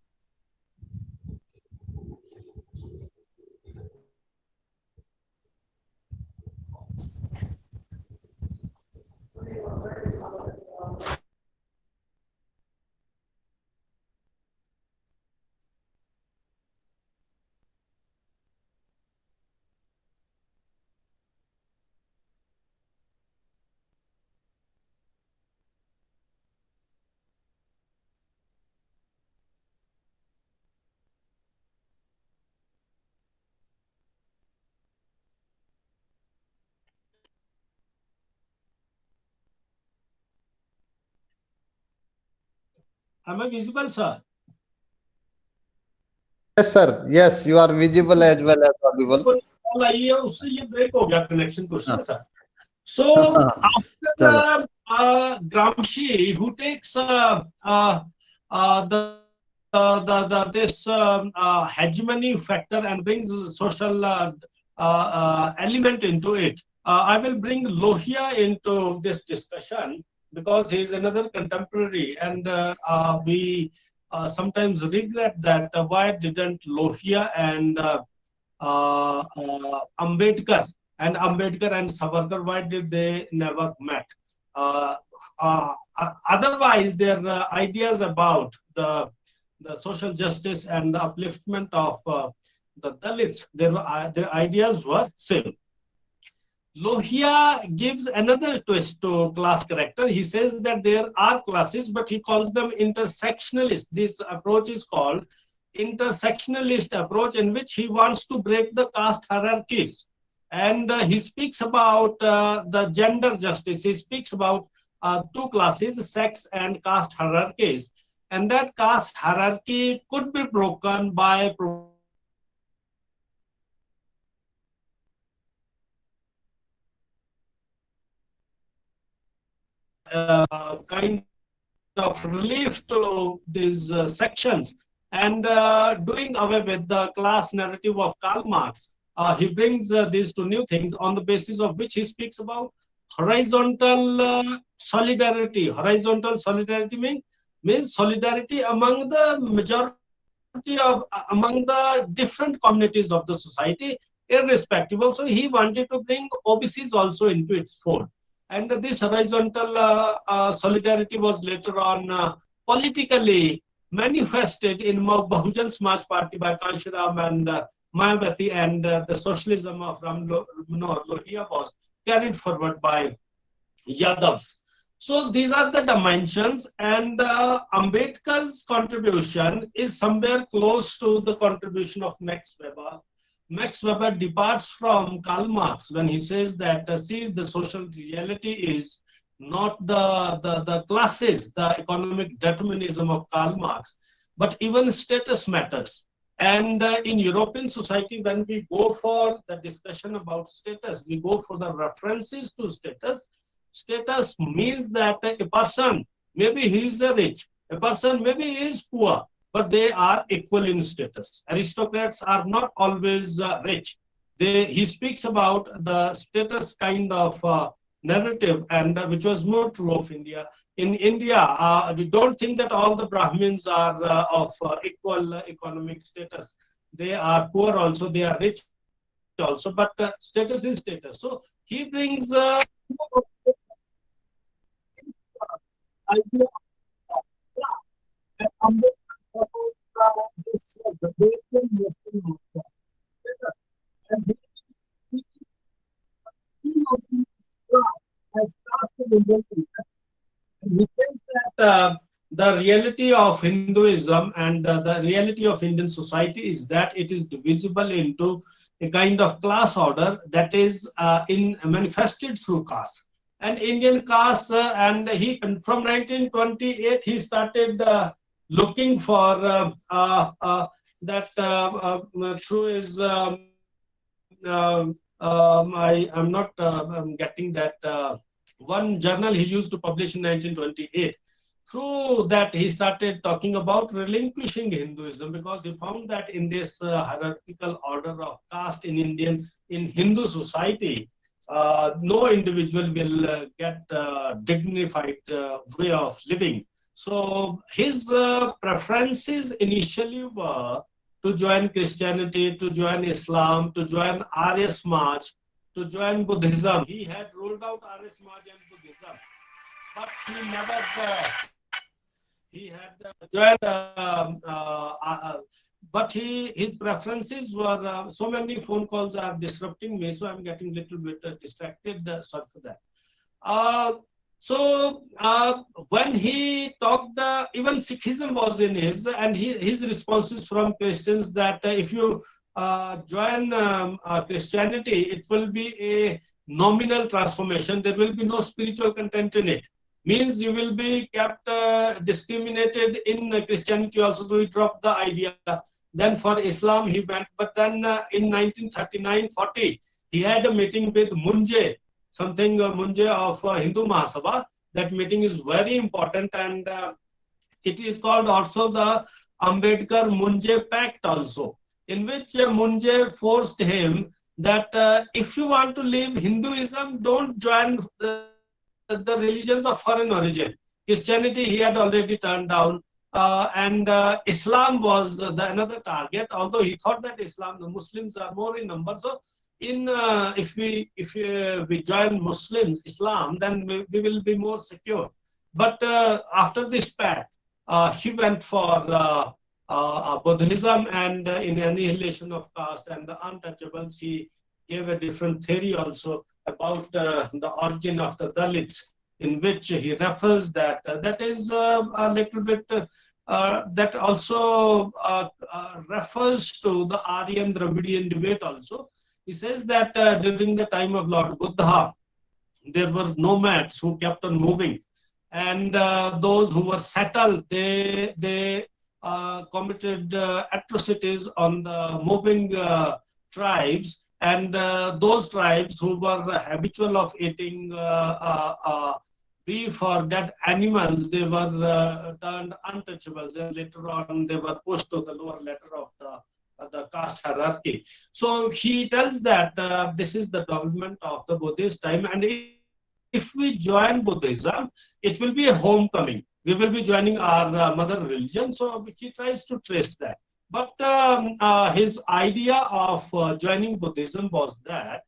S3: Am I visible, sir?
S2: Yes sir, yes, you are visible as well as audible.
S3: Call आई है, उससे ये ब्रेक हो गया कनेक्शन कुछ ना सर. So after
S2: चलो,
S3: Gramsci, who takes this hegemony factor and brings social element into it, I will bring Lohia into this discussion because he is another contemporary, and we sometimes regret that why didn't Lohia and Ambedkar and Savarkar, why did they never met? Otherwise, their ideas about the social justice and the upliftment of the Dalits, their ideas were same. Lohia gives another twist to class character. He says that there are classes, but he calls them intersectionalist. This approach is called intersectionalist approach, in which he wants to break the caste hierarchies. And he speaks about the gender justice. He speaks about two classes, sex and caste hierarchies. And that caste hierarchy could be broken by kind of relief to these sections, and doing away with the class narrative of Karl Marx. he brings these two new things on the basis of which he speaks about horizontal solidarity. Horizontal solidarity means solidarity among the majority of among the different communities of the society, irrespective of. So he wanted to bring OBCs also into its fold. And this horizontal solidarity was later on politically manifested in Bahujan Samaj Party by Kanshiram and Mayavati, and the socialism of Lohia was carried forward by Yadavs. So these are the dimensions, and Ambedkar's contribution is somewhere close to the contribution of Max Weber. Max Weber departs from Karl Marx when he says that, see, the social reality is not the classes, the economic determinism of Karl Marx, but even status matters. And in European society, when we go for the discussion about status, we go for the references to status. Status means that a person, maybe he is rich, a person maybe he is poor, but they are equal in status. Aristocrats are not always rich. He speaks about the status kind of narrative, and which was more true of India. In India, we don't think that all the Brahmins are of equal economic status. They are poor also, they are rich also, but status is status. So he brings idea and this the Western and has cast Indian. He says that the reality of Hinduism and the reality of Indian society is that it is divisible into a kind of class order that is manifested through caste. And Indian caste, and from 1928 he started looking for that through his I'm not getting that one journal he used to publish in 1928. Through that, he started talking about relinquishing Hinduism, because he found that in this hierarchical order of caste in Hindu society, no individual will get dignified way of living. So his preferences initially were to join Christianity, to join Islam, to join Arya Samaj, to join Buddhism. He had ruled out Arya Samaj and Buddhism, but he never he had joined. But his preferences were so many phone calls are disrupting me, so I'm getting a little bit distracted. Sorry for that. When he talked, even Sikhism was in and his responses from Christians that if you join Christianity, it will be a nominal transformation. There will be no spiritual content in it. Means you will be kept discriminated in Christianity also. So he dropped the idea. Then for Islam he went, but then in 1939-40 he had a meeting with Munje, something Munje of Hindu Mahasabha. That meeting is very important, and it is called also the Ambedkar Munje Pact also, in which Munje forced him that if you want to live Hinduism, don't join the religions of foreign origin. Christianity he had already turned down, and Islam was another target. Although he thought that Islam, the Muslims are more in number, so if we join Muslims, Islam, then we will be more secure. But after this pact, he went for Buddhism and in annihilation of caste and the untouchables. He gave a different theory also about the origin of the Dalits, in which he refers that that is a little bit that also refers to the Aryan Dravidian debate also. He says that during the time of Lord Buddha, there were nomads who kept on moving, and those who were settled, they committed atrocities on the moving tribes, and those tribes who were habitual of eating beef or dead animals, they were turned untouchables, and later on they were pushed to the lower ladder of the the caste hierarchy. So he tells that this is the development of the Buddhist time, and if we join Buddhism, it will be a homecoming. We will be joining our mother religion. So he tries to trace that. But his idea of joining Buddhism was that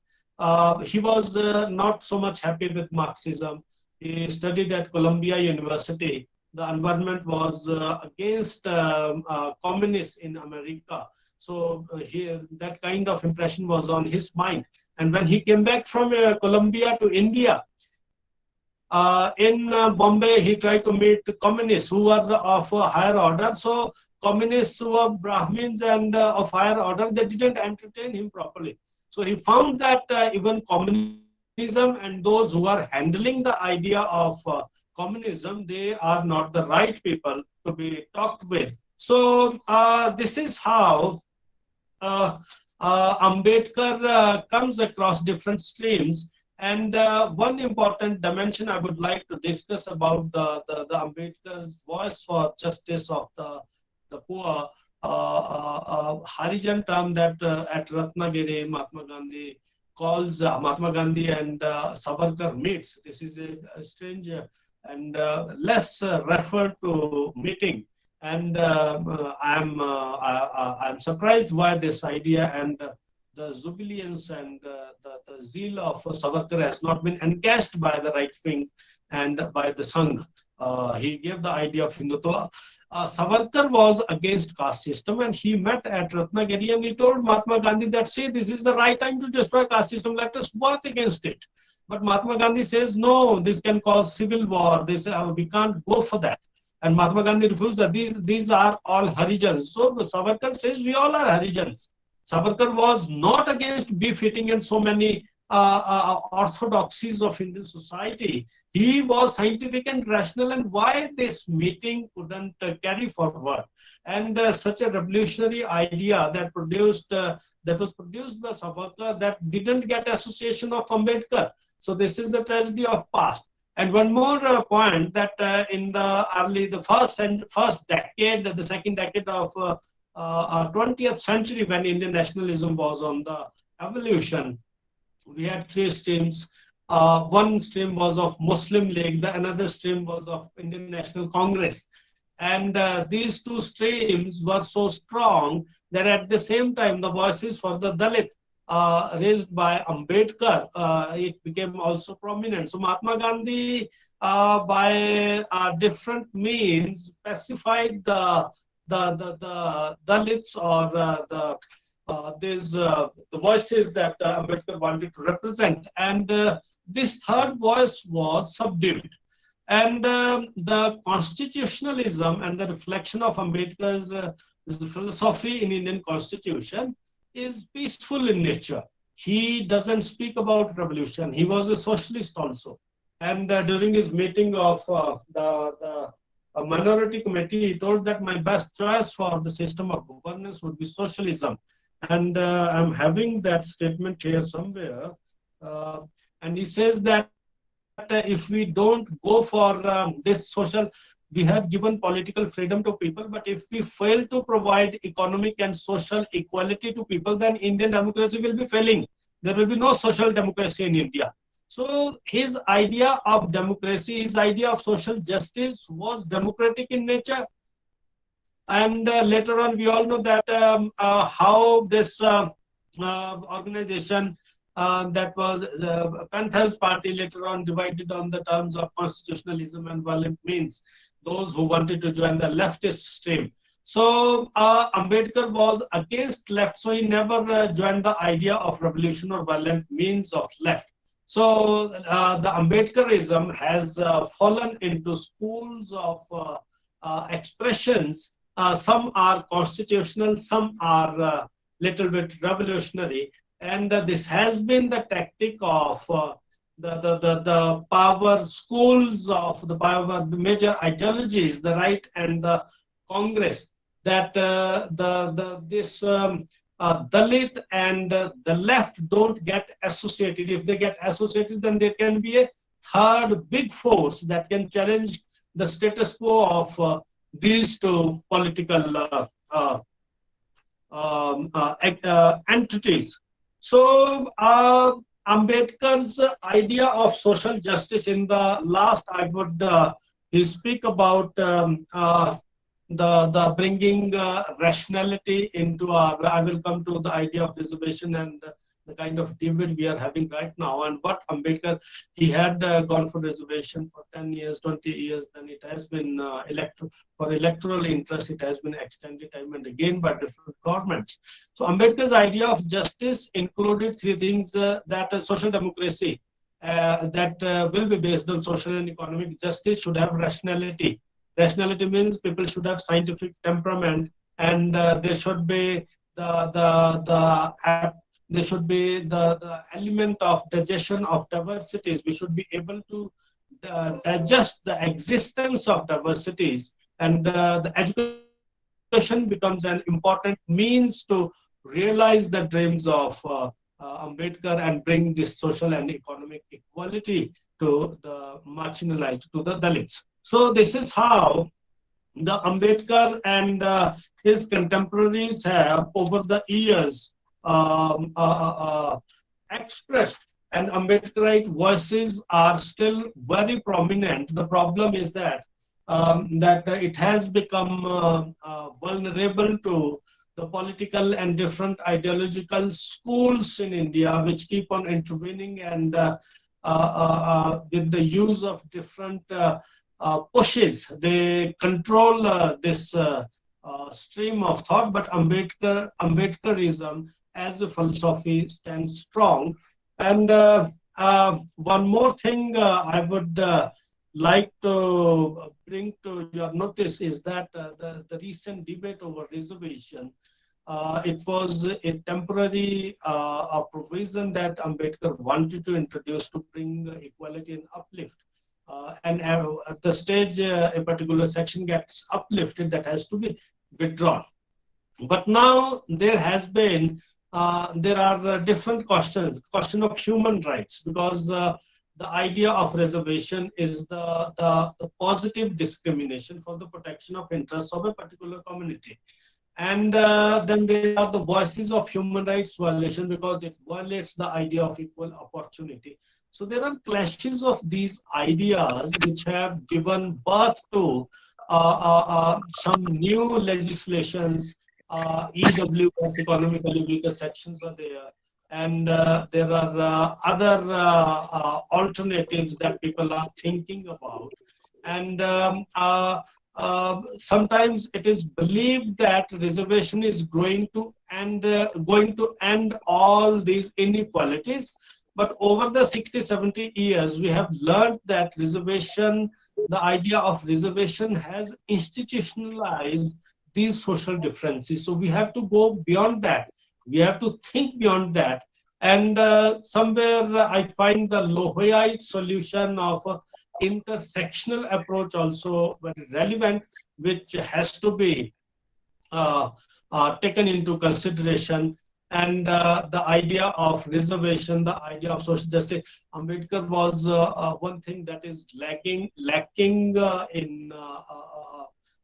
S3: he was not so much happy with Marxism. He studied at Columbia University. The environment was against communists in America. So that kind of impression was on his mind. And when he came back from Columbia to India, in Bombay, he tried to meet communists who were of a higher order. So communists who were Brahmins and of higher order, they didn't entertain him properly. So he found that even communism and those who are handling the idea of communism, they are not the right people to be talked with. So this is how Ambedkar comes across different streams. And one important dimension I would like to discuss about the Ambedkar's voice for justice of the poor, Harijan term that at Ratnagiri, Mahatma Gandhi calls Mahatma Gandhi and Savarkar meets. This is a strange and less referred to meeting. And I'm surprised why this idea and the jubilance and the zeal of Savarkar has not been encashed by the right wing and by the Sangh. He gave the idea of Hindutva. Savarkar was against caste system, and he met at Ratnagiri and he told Mahatma Gandhi that, see, this is the right time to destroy caste system, let us work against it. But Mahatma Gandhi says, no, this can cause civil war, this we can't go for that. And Mahatma Gandhi refused that these are all Harijans. So Savarkar says, we all are Harijans. Savarkar was not against beef eating and so many orthodoxies of Indian society. He was scientific and rational, and why this meeting couldn't carry forward. And such a revolutionary idea that was produced by Savarkar that didn't get association of Ambedkar. So this is the tragedy of past. And one more point that in the first decade, the second decade of 20th century, when Indian nationalism was on the evolution, we had three streams. One stream was of Muslim League, another stream was of Indian National Congress. And these two streams were so strong that at the same time, the voices for the Dalit raised by Ambedkar, it became also prominent. So Mahatma Gandhi, by different means, pacified the Dalits or the voices that Ambedkar wanted to represent. And this third voice was subdued. And the constitutionalism and the reflection of Ambedkar's philosophy in Indian constitution is peaceful in nature. He doesn't speak about revolution. He was a socialist also. And during his meeting of the minority committee, he told that my best choice for the system of governance would be socialism. And I'm having that statement here somewhere. And he says that if we don't go for this social, we have given political freedom to people, but if we fail to provide economic and social equality to people, then Indian democracy will be failing. There will be no social democracy in India. So his idea of democracy, his idea of social justice was democratic in nature. And later on, we all know that how this organization that was Panthers Party later on divided on the terms of constitutionalism and violent means, those who wanted to join the leftist stream. So Ambedkar was against left, so he never joined the idea of revolution or violent means of left. So the Ambedkarism has fallen into schools of expressions. Some are constitutional, some are little bit revolutionary. And this has been the tactic of the power schools of the power major ideologies, the right and the Congress, that this Dalit and the left don't get associated. If they get associated, then there can be a third big force that can challenge the status quo of these two political entities. So Ambedkar's idea of social justice in the last, I would he speak about the bringing rationality into our. I will come to the idea of reservation and the kind of debate we are having right now, and what Ambedkar, he had gone for reservation for 10 years, 20 years, then it has been for electoral interest, it has been extended time and again by different governments. So Ambedkar's idea of justice included three things: that social democracy that will be based on social and economic justice should have rationality. Rationality means people should have scientific temperament, and there should be there should be the element of digestion of diversities. We should be able to digest the existence of diversities, and the education becomes an important means to realize the dreams of Ambedkar and bring this social and economic equality to the marginalized, to the Dalits. So this is how the Ambedkar and his contemporaries have, over the years, expressed, and Ambedkarite voices are still very prominent. The problem is that it has become vulnerable to the political and different ideological schools in India, which keep on intervening and with the use of different pushes, they control this stream of thought. But Ambedkarism as a philosophy stands strong. And one more thing I would like to bring to your notice is that the recent debate over reservation, it was a temporary provision that Ambedkar wanted to introduce to bring equality and uplift. And at the stage a particular section gets uplifted, that has to be withdrawn. But now there has been, there are different questions, question of human rights, because the idea of reservation is the positive discrimination for the protection of interests of a particular community. And then there are the voices of human rights violation, because it violates the idea of equal opportunity. So there are clashes of these ideas which have given birth to some new legislations. EWS, economically weaker sections, are there. And there are other alternatives that people are thinking about. And sometimes it is believed that reservation is going to end all these inequalities. But over the 60, 70 years, we have learned that reservation, the idea of reservation has institutionalized these social differences. So we have to go beyond that. We have to think beyond that. And somewhere I find the Lohoite solution of intersectional approach also very relevant, which has to be taken into consideration. And the idea of reservation, the idea of social justice, Ambedkar was one thing that is lacking in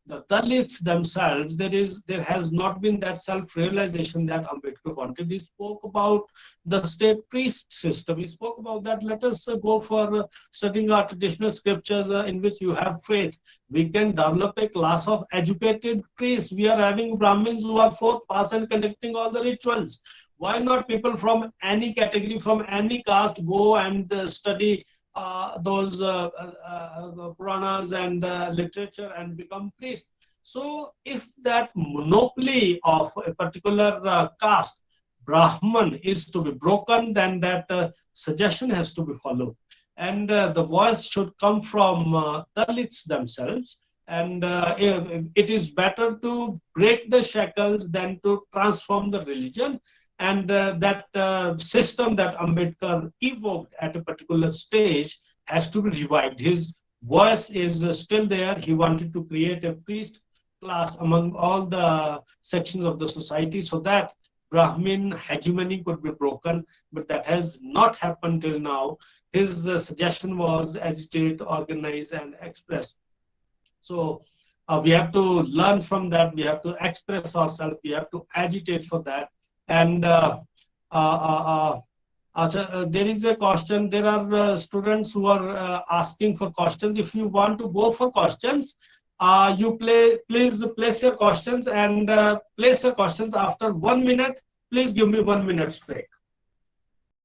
S3: the Dalits themselves. There has not been that self-realization that Ambedkar wanted. He spoke about the state priest system. He spoke about that. Let us go for studying our traditional scriptures in which you have faith. We can develop a class of educated priests. We are having Brahmins who are fourth pass and conducting all the rituals. Why not people from any category, from any caste, go and study those Puranas and literature and become priests? So if that monopoly of a particular caste, Brahman, is to be broken, then that suggestion has to be followed. And the voice should come from Dalits themselves. And it is better to break the shackles than to transform the religion. And that system that Ambedkar evoked at a particular stage has to be revived. His voice is still there. He wanted to create a priest class among all the sections of the society so that Brahmin hegemony could be broken, but that has not happened till now. His suggestion was agitate, organize, and express. So we have to learn from that. We have to express ourselves. We have to agitate for that. And there is a question. There are students who are asking for questions. If you want to go for questions, please place your questions, and place your questions after 1 minute. Please give me 1 minute break.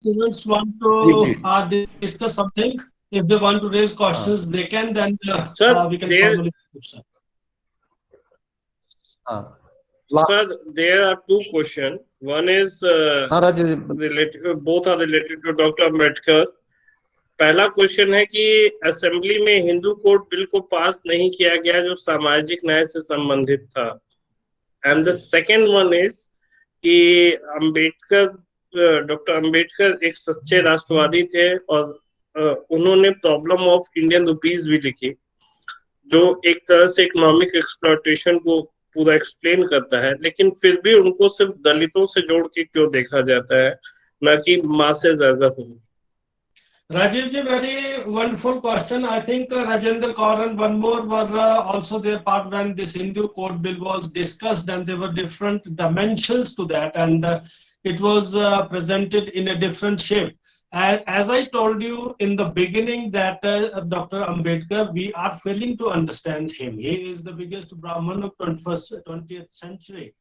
S3: Students want to discuss something. If they want to raise questions, they can. Then
S1: Sir,
S3: we can formally.
S1: Sir, there are two questions. One is related, both are related to Dr. Ambedkar. पहला question है कि assembly में Hindu code bill को पास नहीं किया गया जो सामाजिक न्याय से संबंधित था. And the second one is कि डॉक्टर अंबेडकर एक सच्चे राष्ट्रवादी थे और उन्होंने प्रॉब्लम ऑफ इंडियन रुपीज भी लिखी जो एक तरह से इकोनॉमिक एक्सप्लॉयटेशन को पूरा एक्सप्लेन करता है, लेकिन फिर भी उनको सिर्फ दलितों से जोड़ के क्यों देखा जाता है, न कि masses as a whole.
S3: Rajiv ji, very wonderful question. I think Rajendra Kaur and one more were also their part when this Hindu Code Bill was discussed, and there were different dimensions to that, and it was presented in a different shape. As I told you in the beginning that Dr. Ambedkar, we are failing to understand him. He is the biggest Brahmin of 20th century.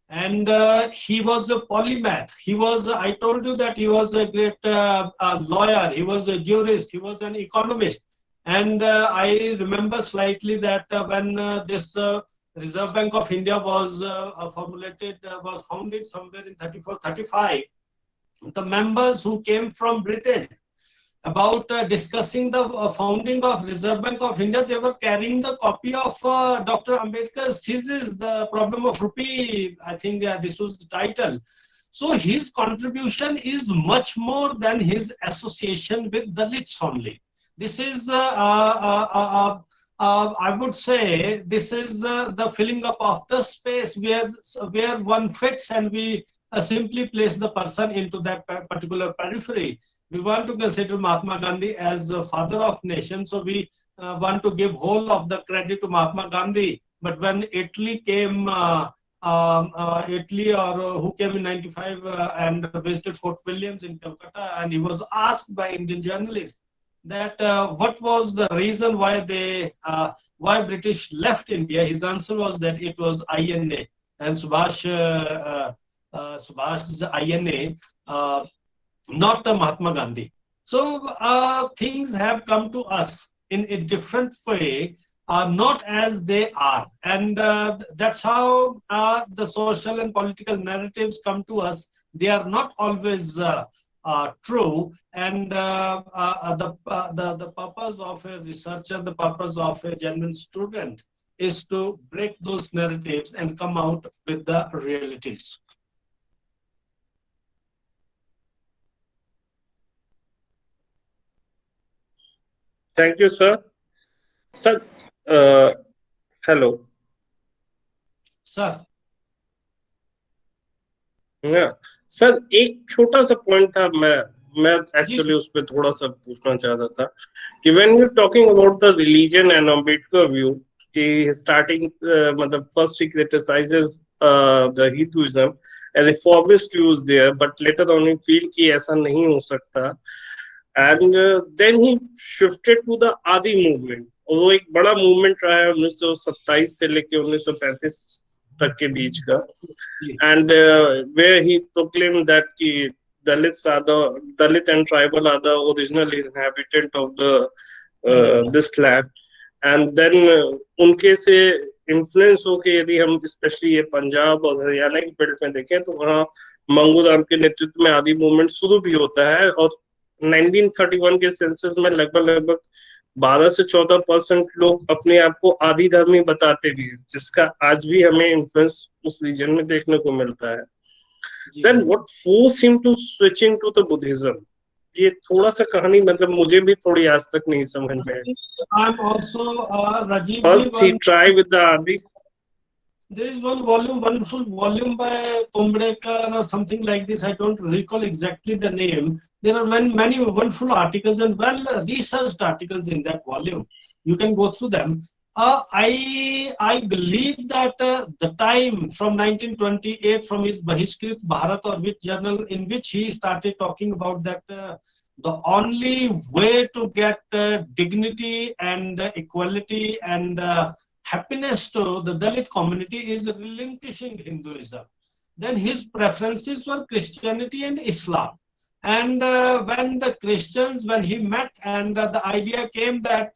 S3: And he was a polymath. He was, I told you that he was a great lawyer. He was a jurist. He was an economist. And I remember slightly that when this Reserve Bank of India was was founded somewhere in 34-35, the members who came from Britain about discussing the founding of Reserve Bank of India, they were carrying the copy of Dr. Ambedkar's thesis, The Problem of Rupee. I think this was the title. So his contribution is much more than his association with Dalits only. This is, I would say, this is the filling up of the space where one fits, and we simply place the person into that particular periphery. We want to consider Mahatma Gandhi as a father of nation, so we want to give whole of the credit to Mahatma Gandhi. But when Italy came, Italy or who came in 95 and visited Fort Williams in Calcutta, and he was asked by Indian journalists that what was the reason why why British left India, his answer was that it was INA, and Subhash's INA. Not Mahatma Gandhi. So things have come to us in a different way, not as they are. And that's how the social and political narratives come to us. They are not always true. And the purpose of a researcher, the purpose of a genuine student is to break those narratives and come out with the realities.
S1: Thank you, sir. Sir, hello.
S3: Sir.
S1: Yeah. Sir एक छोटा सा point था, मैं actually उस पर थोड़ा सा पूछना चाहता था कि when you talking about the religion and Ambedkar view कि स्टार्टिंग मतलब first he criticizes the Hinduism as a फॉरबिस्ट use there, but later on he feel कि ऐसा नहीं हो सकता, and then he shifted to the Adi movement. और वो एक बड़ा मूवमेंट रहा है 1927 से लेके 1935 तक के बीच का, and where he proclaimed that ki Dalit and tribal are the original inhabitant of the this land, and then उनके से इन्फ्लुएंस होके यदि हम स्पेशली ये पंजाब और हरियाणा की बेल्ट में देखें तो वहाँ मंगूराम के नेतृत्व में आदि मूवमेंट शुरू भी होता है, और 1931 के सेंसस में लगभग 12 से 14% लोग अपने आप को आदि धर्मी बताते भी हैं, जिसका आज भी हमें इन्फ्लुएंस उस रीजन में देखने को मिलता है. Then what forced him to switch into the Buddhism? ये थोड़ा सा कहानी मतलब मुझे भी थोड़ी आज तक नहीं समझ में आई.
S3: I'm also Rajiv.
S1: First he tried with the Adi.
S3: There is one volume, wonderful volume by Kumbrekar or something like this. I don't recall exactly the name. There are many wonderful articles and well-researched articles in that volume. You can go through them. I believe that the time from 1928, from his Bahishkrit Bharat or which journal, in which he started talking about that the only way to get dignity and equality and happiness to the Dalit community is relinquishing Hinduism. Then his preferences were Christianity and Islam. And when the Christians, when he met, and the idea came that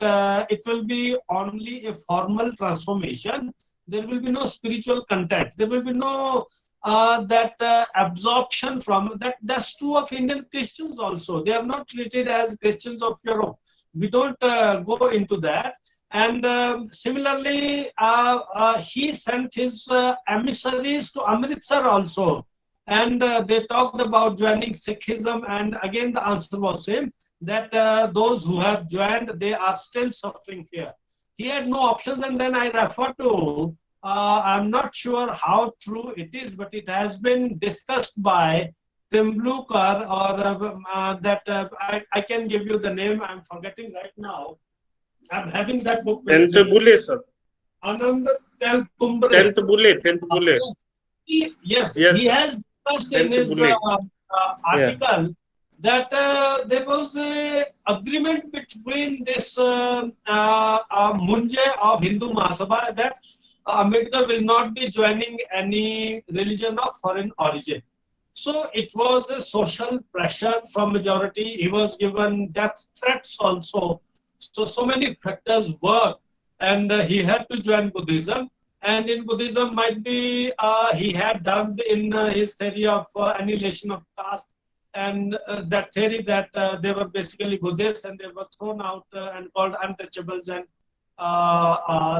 S3: it will be only a formal transformation, there will be no spiritual content, there will be no that absorption from that. That's true of Indian Christians also. They are not treated as Christians of Europe. We don't go into that. And similarly, he sent his emissaries to Amritsar also, and they talked about joining Sikhism, and again the answer was same, that those who have joined, they are still suffering here. He had no options. And then I refer to, I'm not sure how true it is, but it has been discussed by Timblukar, or I can give you the name, I'm forgetting right now. I'm having that book with
S1: Tenth
S3: me.
S1: Bule, sir.
S3: Anand Tumbre.
S1: Tenth Bule.
S3: Yes,
S1: Yes,
S3: he has discussed in
S1: Tenth
S3: his
S1: Bule.
S3: article that there was a agreement between this Munje of Hindu Mahasabha that Ambedkar will not be joining any religion of foreign origin. So it was a social pressure from majority. He was given death threats also. So many factors work, and he had to join Buddhism. And in Buddhism, might be he had dubbed in his theory of annihilation of caste, and that theory that they were basically Buddhists and they were thrown out and called untouchables, and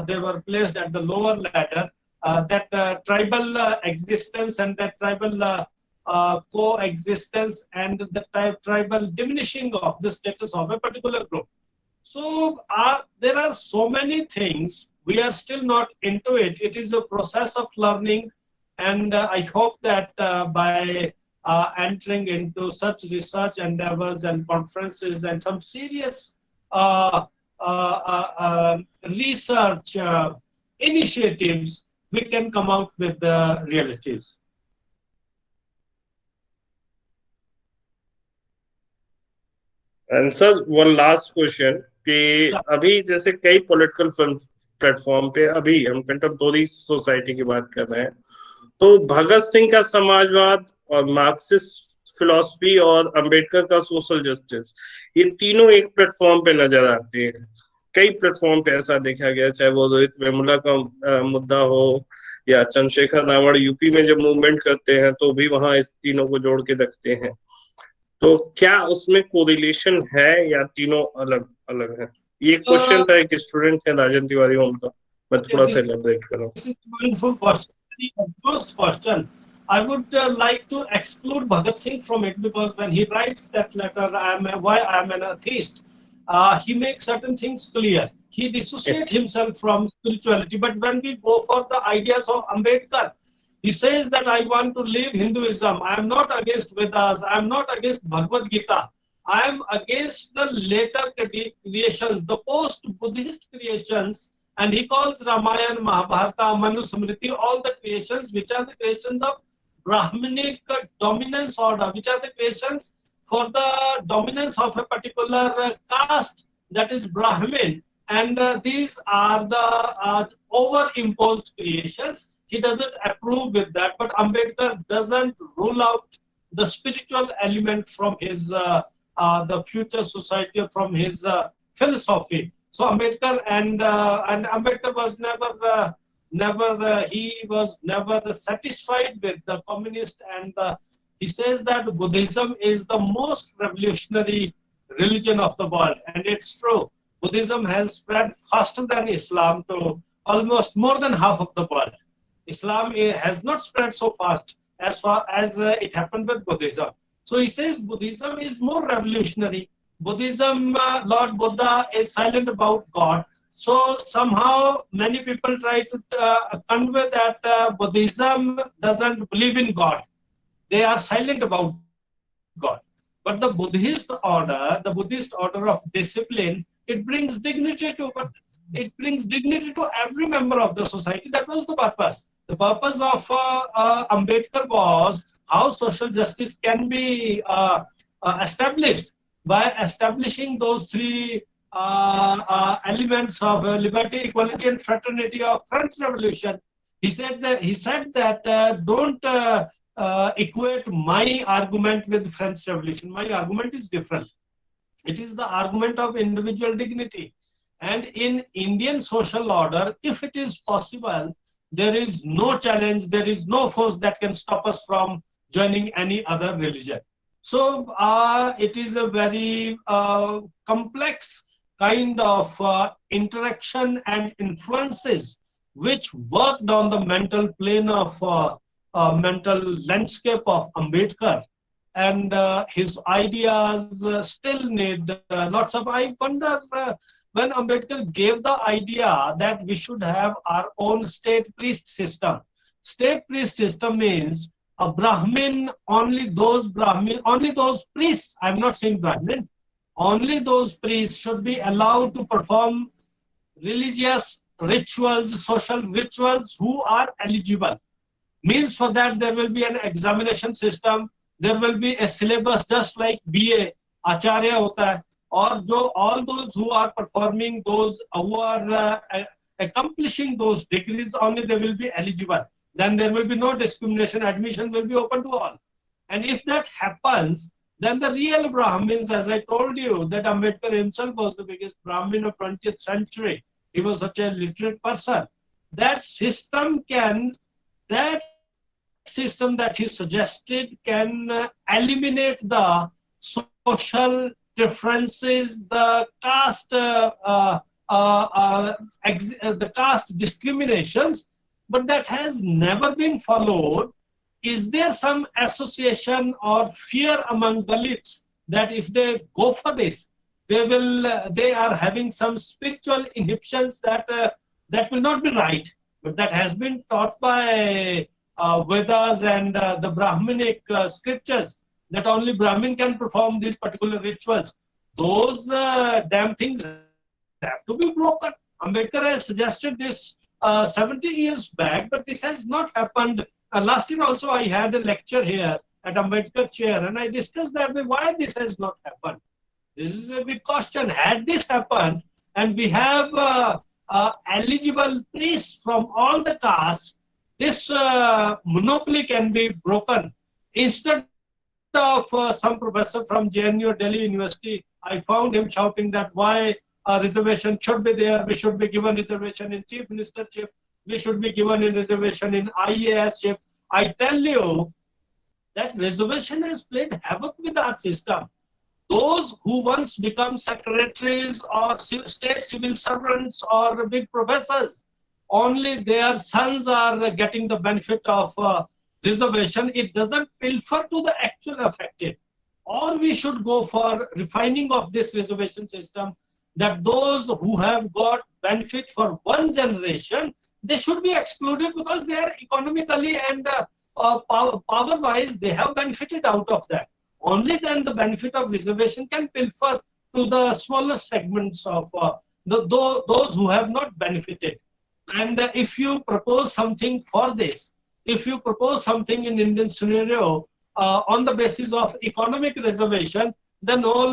S3: they were placed at the lower ladder. That tribal existence and that tribal coexistence and the tribal diminishing of the status of a particular group. So there are so many things. We are still not into it. It is a process of learning, and I hope that by entering into such research endeavors and conferences and some serious research initiatives, we can come out with the realities.
S1: And sir, one last question कि अभी जैसे कई political platform पे अभी हम contemporary society की बात कर रहे हैं, तो भगत सिंह का समाजवाद और मार्क्सिस्ट फिलॉसफी और अंबेडकर का सोशल जस्टिस, ये तीनों एक प्लेटफॉर्म पे नजर आते हैं. कई प्लेटफॉर्म पे ऐसा देखा गया, चाहे वो रोहित वेमुला का मुद्दा हो या चंद्रशेखर रावण यूपी में जब मूवमेंट करते हैं तो भी वहां इस तीनों को जोड़ के रखते हैं. तो क्या उसमें कोरिलेशन है या तीनों अलग अलग है? ये क्वेश्चन था एक स्टूडेंट है राजन तिवारी, उनका मैं थोड़ा सा एलैबोरेट करूं.
S3: This is a wonderful question. The first question, I would like to exclude Bhagat Singh from it, because when he writes that letter, why I am an atheist, he makes certain things clear. He dissociates himself from spirituality. But when we go for the ideas of Ambedkar, he says that I want to leave Hinduism. I am not against Vedas. I am not against Bhagavad Gita. I am against the later creations, the post-Buddhist creations. And he calls Ramayana, Mahabharata, Manu Smriti, all the creations which are the creations of Brahminic dominance order, which are the creations for the dominance of a particular caste, that is Brahmin. And these are the over-imposed creations. He doesn't approve with that, but Ambedkar doesn't rule out the spiritual element from his the future society, from his philosophy. So Ambedkar and Ambedkar was he was never satisfied with the communist, and he says that Buddhism is the most revolutionary religion of the world, and it's true. Buddhism has spread faster than Islam to almost more than half of the world. Islam has not spread so fast as it happened with Buddhism. So he says Buddhism is more revolutionary. Buddhism, Lord Buddha is silent about God. So somehow many people try to convey that Buddhism doesn't believe in God. They are silent about God. But the Buddhist order of discipline, it brings dignity to it. it brings dignity to every member of the society. That was the purpose. The purpose of Ambedkar was how social justice can be established by establishing those three elements of liberty, equality, and fraternity of French Revolution. He said that don't equate my argument with French Revolution. My argument is different. It is the argument of individual dignity. And in Indian social order, if it is possible, there is no challenge, there is no force that can stop us from joining any other religion. So it is a very complex kind of interaction and influences which worked on the mental plane of mental landscape of Ambedkar. And his ideas still need lots of. I wonder when Ambedkar gave the idea that we should have our own state priest system. State priest system means a Brahmin, only those priests, I'm not saying Brahmin, only those priests should be allowed to perform religious rituals, social rituals who are eligible. Means for that there will be an examination system, there will be a syllabus just like BA, Acharya hota hai, or all those who are performing those, who are accomplishing those degrees, only they will be eligible. Then there will be no discrimination, admission will be open to all. And if that happens, then the real Brahmins, as I told you, that Ambedkar himself was the biggest Brahmin of 20th century. He was such a literate person. That system that he suggested can eliminate the social differences, the caste discriminations, but that has never been followed. Is there some association or fear among Dalits that if they go for this, they are having some spiritual inhibitions that will not be right, but that has been taught by Vedas and the Brahminic scriptures, that only Brahmin can perform these particular rituals. Those damn things have to be broken. Ambedkar has suggested this 70 years back, but this has not happened. Last year also I had a lecture here at Ambedkar chair, and I discussed that why this has not happened. This is a big question. Had this happened, and we have eligible priests from all the castes, this monopoly can be broken. Instead of some professor from JNU or Delhi University, I found him shouting that why a reservation should be there, we should be given reservation in chief ministership, we should be given a reservation in IAS ship. I tell you that reservation has played havoc with our system. Those who once become secretaries or state civil servants or big professors, only their sons are getting the benefit of reservation. It doesn't pilfer to the actual affected. Or we should go for refining of this reservation system, that those who have got benefit for one generation, they should be excluded because they are economically and power-wise, they have benefited out of that. Only then the benefit of reservation can pilfer to the smaller segments of those who have not benefited. And if you propose something for this, if you propose something in Indian scenario on the basis of economic reservation, then all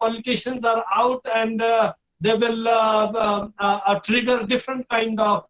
S3: politicians are out and they will trigger different kind of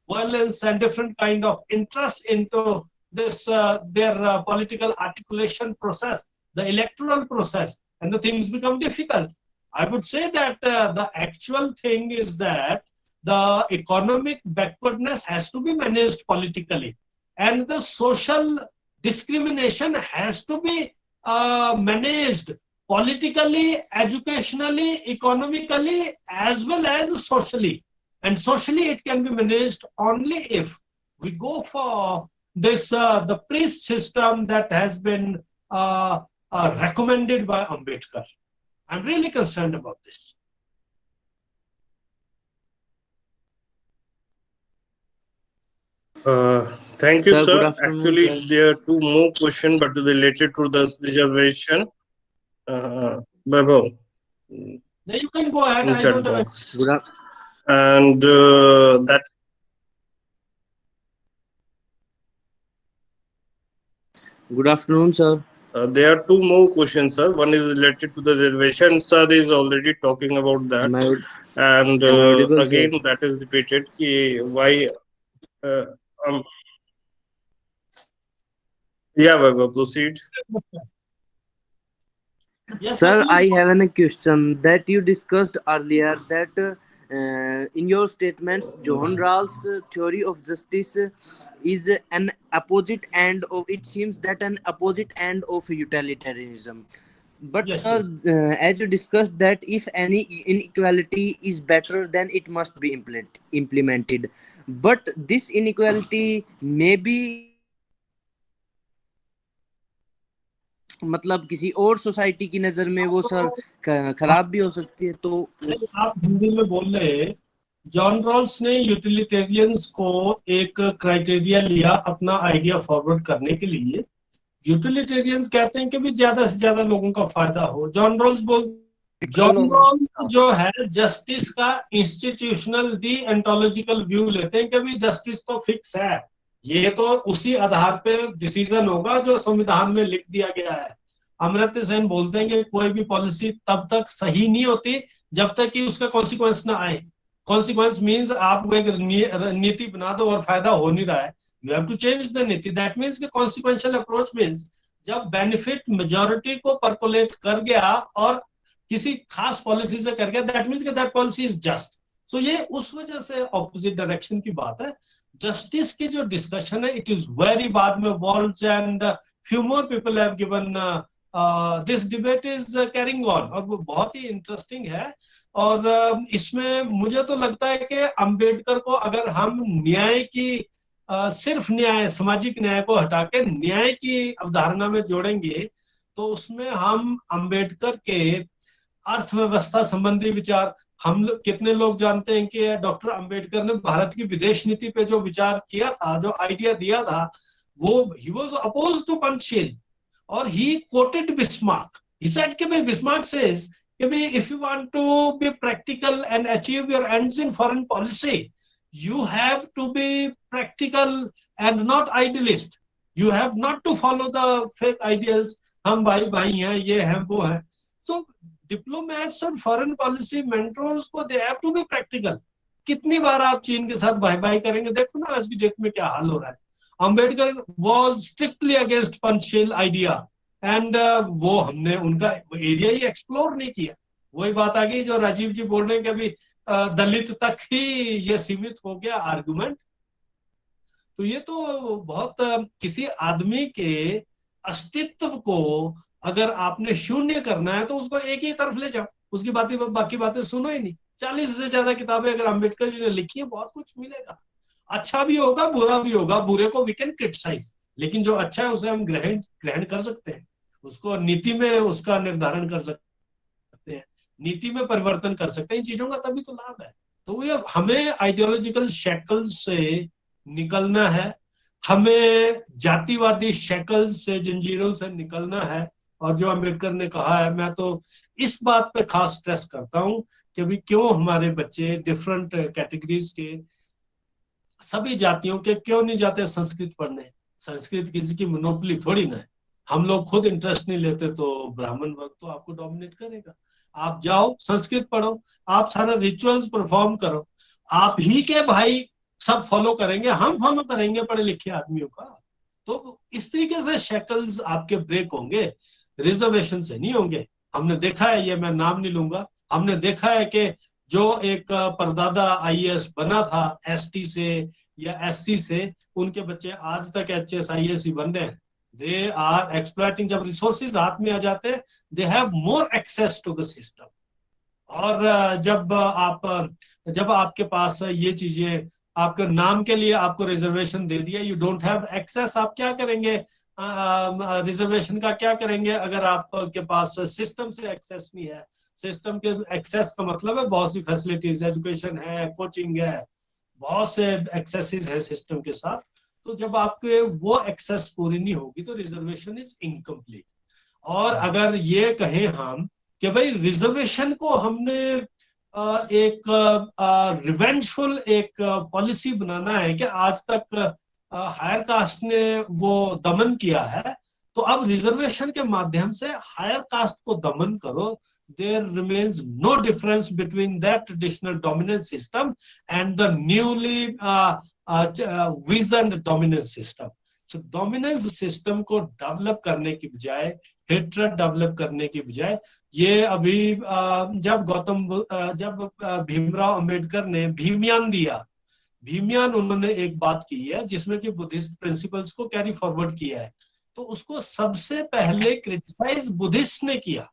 S3: violence and different kind of interest into this their political articulation process, the electoral process, and the things become difficult. I would say that the actual thing is that the economic backwardness has to be managed politically, and the social discrimination has to be managed politically, educationally, economically, as well as socially. And socially, it can be managed only if we go for this the priest system that has been recommended by Ambedkar. I'm really concerned about this.
S1: Thank you,
S5: Sir, good
S1: sir.
S5: afternoon,
S1: Actually,
S5: sir.
S1: there are two more questions, but related to the reservation. Vaibhav,
S3: Now you can go ahead. I
S1: in chat
S3: don't have
S1: box. and that
S5: Good afternoon, sir.
S1: there are two more questions, sir. One is related to the reservation. Sir is already talking about that,
S5: Am I
S1: and
S5: am I audible, sir?
S1: again that is repeated. Ki why? Uh, um, yeah, Vaibhav, proceed.
S3: Yes, sir,
S5: Sir, I
S3: please.
S5: have a question that you discussed earlier that in your statements, John Rawls' theory of justice is an opposite end of. It seems that an opposite end of utilitarianism. But
S3: Yes,
S5: sir,
S3: yes.
S5: as you discussed that if any inequality is better, then it must be implemented. But this inequality may be मतलब किसी और society की नजर में वो sir खराब भी हो सकती है, तो
S3: नहीं, आप हिंदी में बोल रहे हैं। जॉन रॉल्स ने यूटिलिटेरियंस को एक क्राइटेरिया लिया अपना आइडिया फॉरवर्ड करने के लिए। यूटिलिटेरियंस कहते हैं कि भी ज्यादा से ज्यादा लोगों का फायदा हो। जॉन रॉल्स जॉन रॉल्स जो है जस्टिस का इंस्टीट्यूशनल डी एंटोलॉजिकल व्यू लेते हैं कि भी जस्टिस तो फिक्स है, ये तो उसी आधार पे डिसीजन होगा जो संविधान में लिख दिया गया है। अमर्त्य सेन बोलते हैं कि कोई भी पॉलिसी तब तक सही नहीं होती जब तक कि उसका कॉन्सिक्वेंस ना आए। कॉन्सिक्वेंस मीन्स आप वो एक नीति बना दो और फायदा हो नहीं रहा है, you have to change the नीति। दैट मीन्स कि कॉन्सिक्वेंशियल अप्रोच मीन्स जब बेनिफिट मेजोरिटी को परकोलेट कर गया और किसी खास पॉलिसी से कर गया, that means that policy is just. So ये उस वजह से ऑपोजिट डायरेक्शन की बात है। जस्टिस की जो डिस्कशन है इट इज वेरी बाद में walls and few more people have given this debate is carrying on, और वो बहुत ही इंटरेस्टिंग है। और इसमें मुझे तो लगता है कि अंबेडकर को अगर हम न्याय की सिर्फ न्याय, सामाजिक न्याय को हटा के न्याय की अवधारणा में जोड़ेंगे तो उसमें हम अंबेडकर के अर्थव्यवस्था संबंधी विचार, हम कितने लोग जानते हैं कि डॉक्टर अंबेडकर ने भारत की विदेश नीति पे जो विचार किया था, जो आइडिया दिया था, वो he was oppose to Panchsheel और he quoted Bismarck. He said कि भाई बिस्मार्क सेज कि भाई if you want to be practical and achieve your ends in foreign policy, you have to be practical and not idealist. You have not to follow the fake ideals, हम भाई भाई हैं, ये हैं वो हैं। So diplomats और foreign policy mentors को they have to be practical। कितनी बार आप चीन के साथ भाई भाई करेंगे, देखो ना आज की डेट में क्या हाल हो रहा है। Ambedkar was strictly against Panchsheel idea and वो हमने उनका एरिया ही एक्सप्लोर नहीं किया। वही बात आ गई जो राजीव जी बोल रहे हैं कि अभी दलित तक ही ये सीमित हो गया आर्गुमेंट। तो ये तो बहुत किसी आदमी के अस्तित्व को अगर आपने शून्य करना है तो उसको एक ही तरफ ले जाओ, उसकी बाकी बातें सुनो ही नहीं। 40 से ज्यादा किताबें अगर अंबेडकर जी ने लिखी है, बहुत कुछ मिलेगा। अच्छा भी होगा, बुरा भी होगा। बुरे को वी कैन क्रिटिसाइज, लेकिन जो अच्छा है उसे हम ग्रहण कर सकते हैं, उसको नीति में उसका निर्धारण कर सकते हैं, नीति में परिवर्तन कर सकते हैं। इन चीजों का तभी तो लाभ है। तो ये हमें आइडियोलॉजिकल शैकल्स से निकलना है, हमें जातिवादी शैकल्स से, जंजीरों से निकलना है। और जो अम्बेडकर ने कहा है, मैं तो इस बात पे खास स्ट्रेस करता हूं कि भी क्यों हमारे बच्चे डिफरेंट कैटेगरीज के, सभी जातियों के क्यों नहीं जाते संस्कृत पढ़ने। संस्कृत किसी की मोनोपोली थोड़ी ना है। हम लोग खुद इंटरेस्ट नहीं लेते तो ब्राह्मण वर्ग तो आपको डोमिनेट करेगा। आप जाओ संस्कृत पढ़ो, आप सारा रिचुअल्स परफॉर्म करो, आप ही के भाई सब फॉलो करेंगे, हम फॉलो करेंगे पढ़े लिखे आदमियों का। तो इस तरीके से शैकल्स आपके ब्रेक होंगे, रिजर्वेशन से नहीं होंगे। हमने देखा है, ये मैं नाम नहीं लूंगा, हमने देखा है कि जो एक परदादा आईएएस बना था एसटी से या एससी से, उनके बच्चे आज तक एचएस आईएएस ही बन रहे हैं। They are exploiting. जब रिसोर्सेज हाथ में आ जाते हैं, they have more access to the system. और जब आपके पास ये चीजें, आपके नाम के लिए आपको रिजर्वेशन दे दिया, यू डोंट हैव एक्सेस, आप क्या करेंगे? रिजर्वेशन का क्या करेंगे अगर आपके पास सिस्टम से एक्सेस नहीं है? सिस्टम के एक्सेस का मतलब है बहुत सी फैसिलिटीज, एजुकेशन है, कोचिंग है, बहुत से एक्सेसेस है सिस्टम के साथ। तो जब आपके वो एक्सेस पूरी नहीं होगी तो रिजर्वेशन इज इनकम्प्लीट। और अगर ये कहें हम कि भाई रिजर्वेशन को हमने एक रिवेंजफुल एक पॉलिसी बनाना है कि आज तक हायर कास्ट ने वो दमन किया है, तो अब रिजर्वेशन के माध्यम से हायर कास्ट को दमन करो. There remains no difference between that traditional dominance system and the newly visioned dominance system. So dominance system को डेवलप करने की बजाय, हेट्रेड डेवलप करने की बजाय, ये अभी जब भीमराव अंबेडकर ने भीमयान दिया, भीमयान उन्होंने एक बात की है जिसमें कि बुद्धिस्ट प्रिंसिपल्स को कैरी फॉरवर्ड किया है, तो उसको सबसे पहले क्रिटिसाइज बुद्धिस्ट ने किया.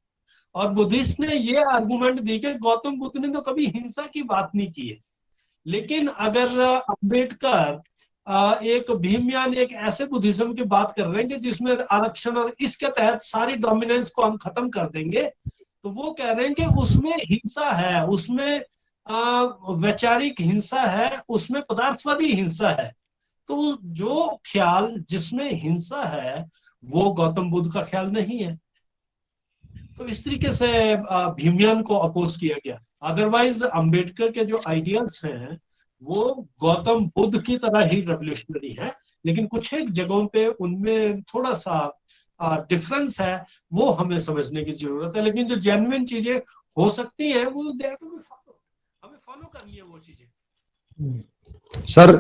S3: और बुद्धिस्ट ने ये आर्गुमेंट दी कि गौतम बुद्ध ने तो कभी हिंसा की बात नहीं की है, लेकिन अगर अंबेडकर एक भीमयान एक ऐसे बुद्धिज्म की बात कर रहे हैं कि जिसमें आरक्षण और इसके तहत सारी डोमिनेंस को हम खत्म कर देंगे, तो वो कह रहे हैं कि उसमें हिंसा है, उसमें वैचारिक हिंसा है, उसमें पदार्थवादी हिंसा है. तो जो ख्याल जिसमें हिंसा है वो गौतम बुद्ध का ख्याल नहीं है. तो इस तरीके से भीमयान को अपोज किया गया. अदरवाइज अंबेडकर के जो आइडियाल्स हैं वो गौतम बुद्ध की तरह ही रेवोल्यूशनरी है, लेकिन कुछ एक जगहों पे उनमें थोड़ा सा डिफरेंस है, वो हमें समझने की जरूरत है. लेकिन जो जेन्युइन चीजें हो सकती हैं वो हमें फॉलो करनी है वो चीजें.
S2: Sir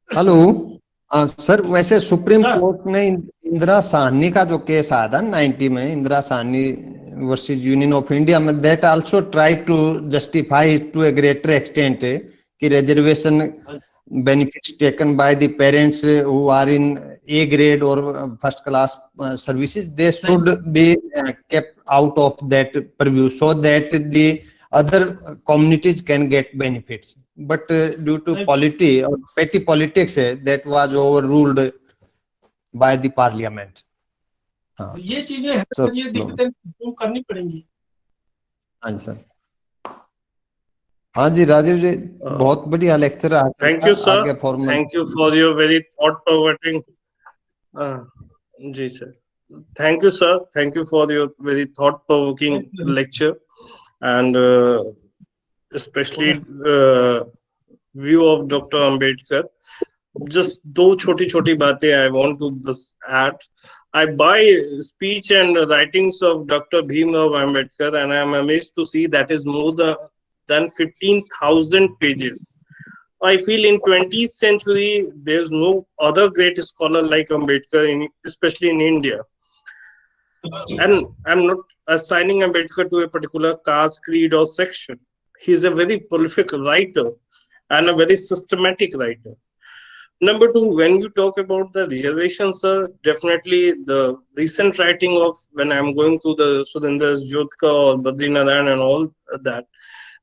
S2: hello. सर वैसे सुप्रीम कोर्ट ने इंदिरा साहनी का जो केस आया था 90 में, Indira Sawhney versus Union of India में, that also try to justify to a greater extent कि reservation benefits taken by the parents who are in a grade और first class services, they should be kept out of that purview so that the other communities can get benefits. But due to petty politics, that was overruled by the parliament.
S3: तो ये चीजें हैं,
S2: So,
S3: ये दिक्कतें दूर करनी पड़ेंगी.
S2: हाँ जी सर. हाँ जी राजीव जी, बहुत बढ़िया लेक्चर है.
S1: Thank you sir, thank you for your very thought provoking. जी sir, thank you sir, thank you for your very thought provoking lecture, and especially view of Dr. Ambedkar. Just दो छोटी छोटी बातें I want to just add. I buy speech and writings of Dr. Bhimrao Ambedkar and I am amazed to see that is more than 15,000 pages. I feel in 20th century there's no other great scholar like Ambedkar, especially in India. And I'm not assigning Ambedkar to a particular caste, creed, or section. He's a very prolific writer and a very systematic writer. Number two, when you talk about the reservations, sir, definitely the recent writing of when I'm going to the Surendra's Jyotka or Badrinaran and all that,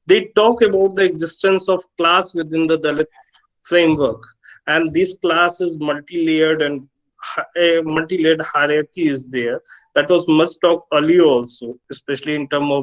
S1: they talk about the existence of class within the Dalit framework. And this class is multi-layered and a multi-layered hierarchy is there. That was much talked earlier also, especially in terms of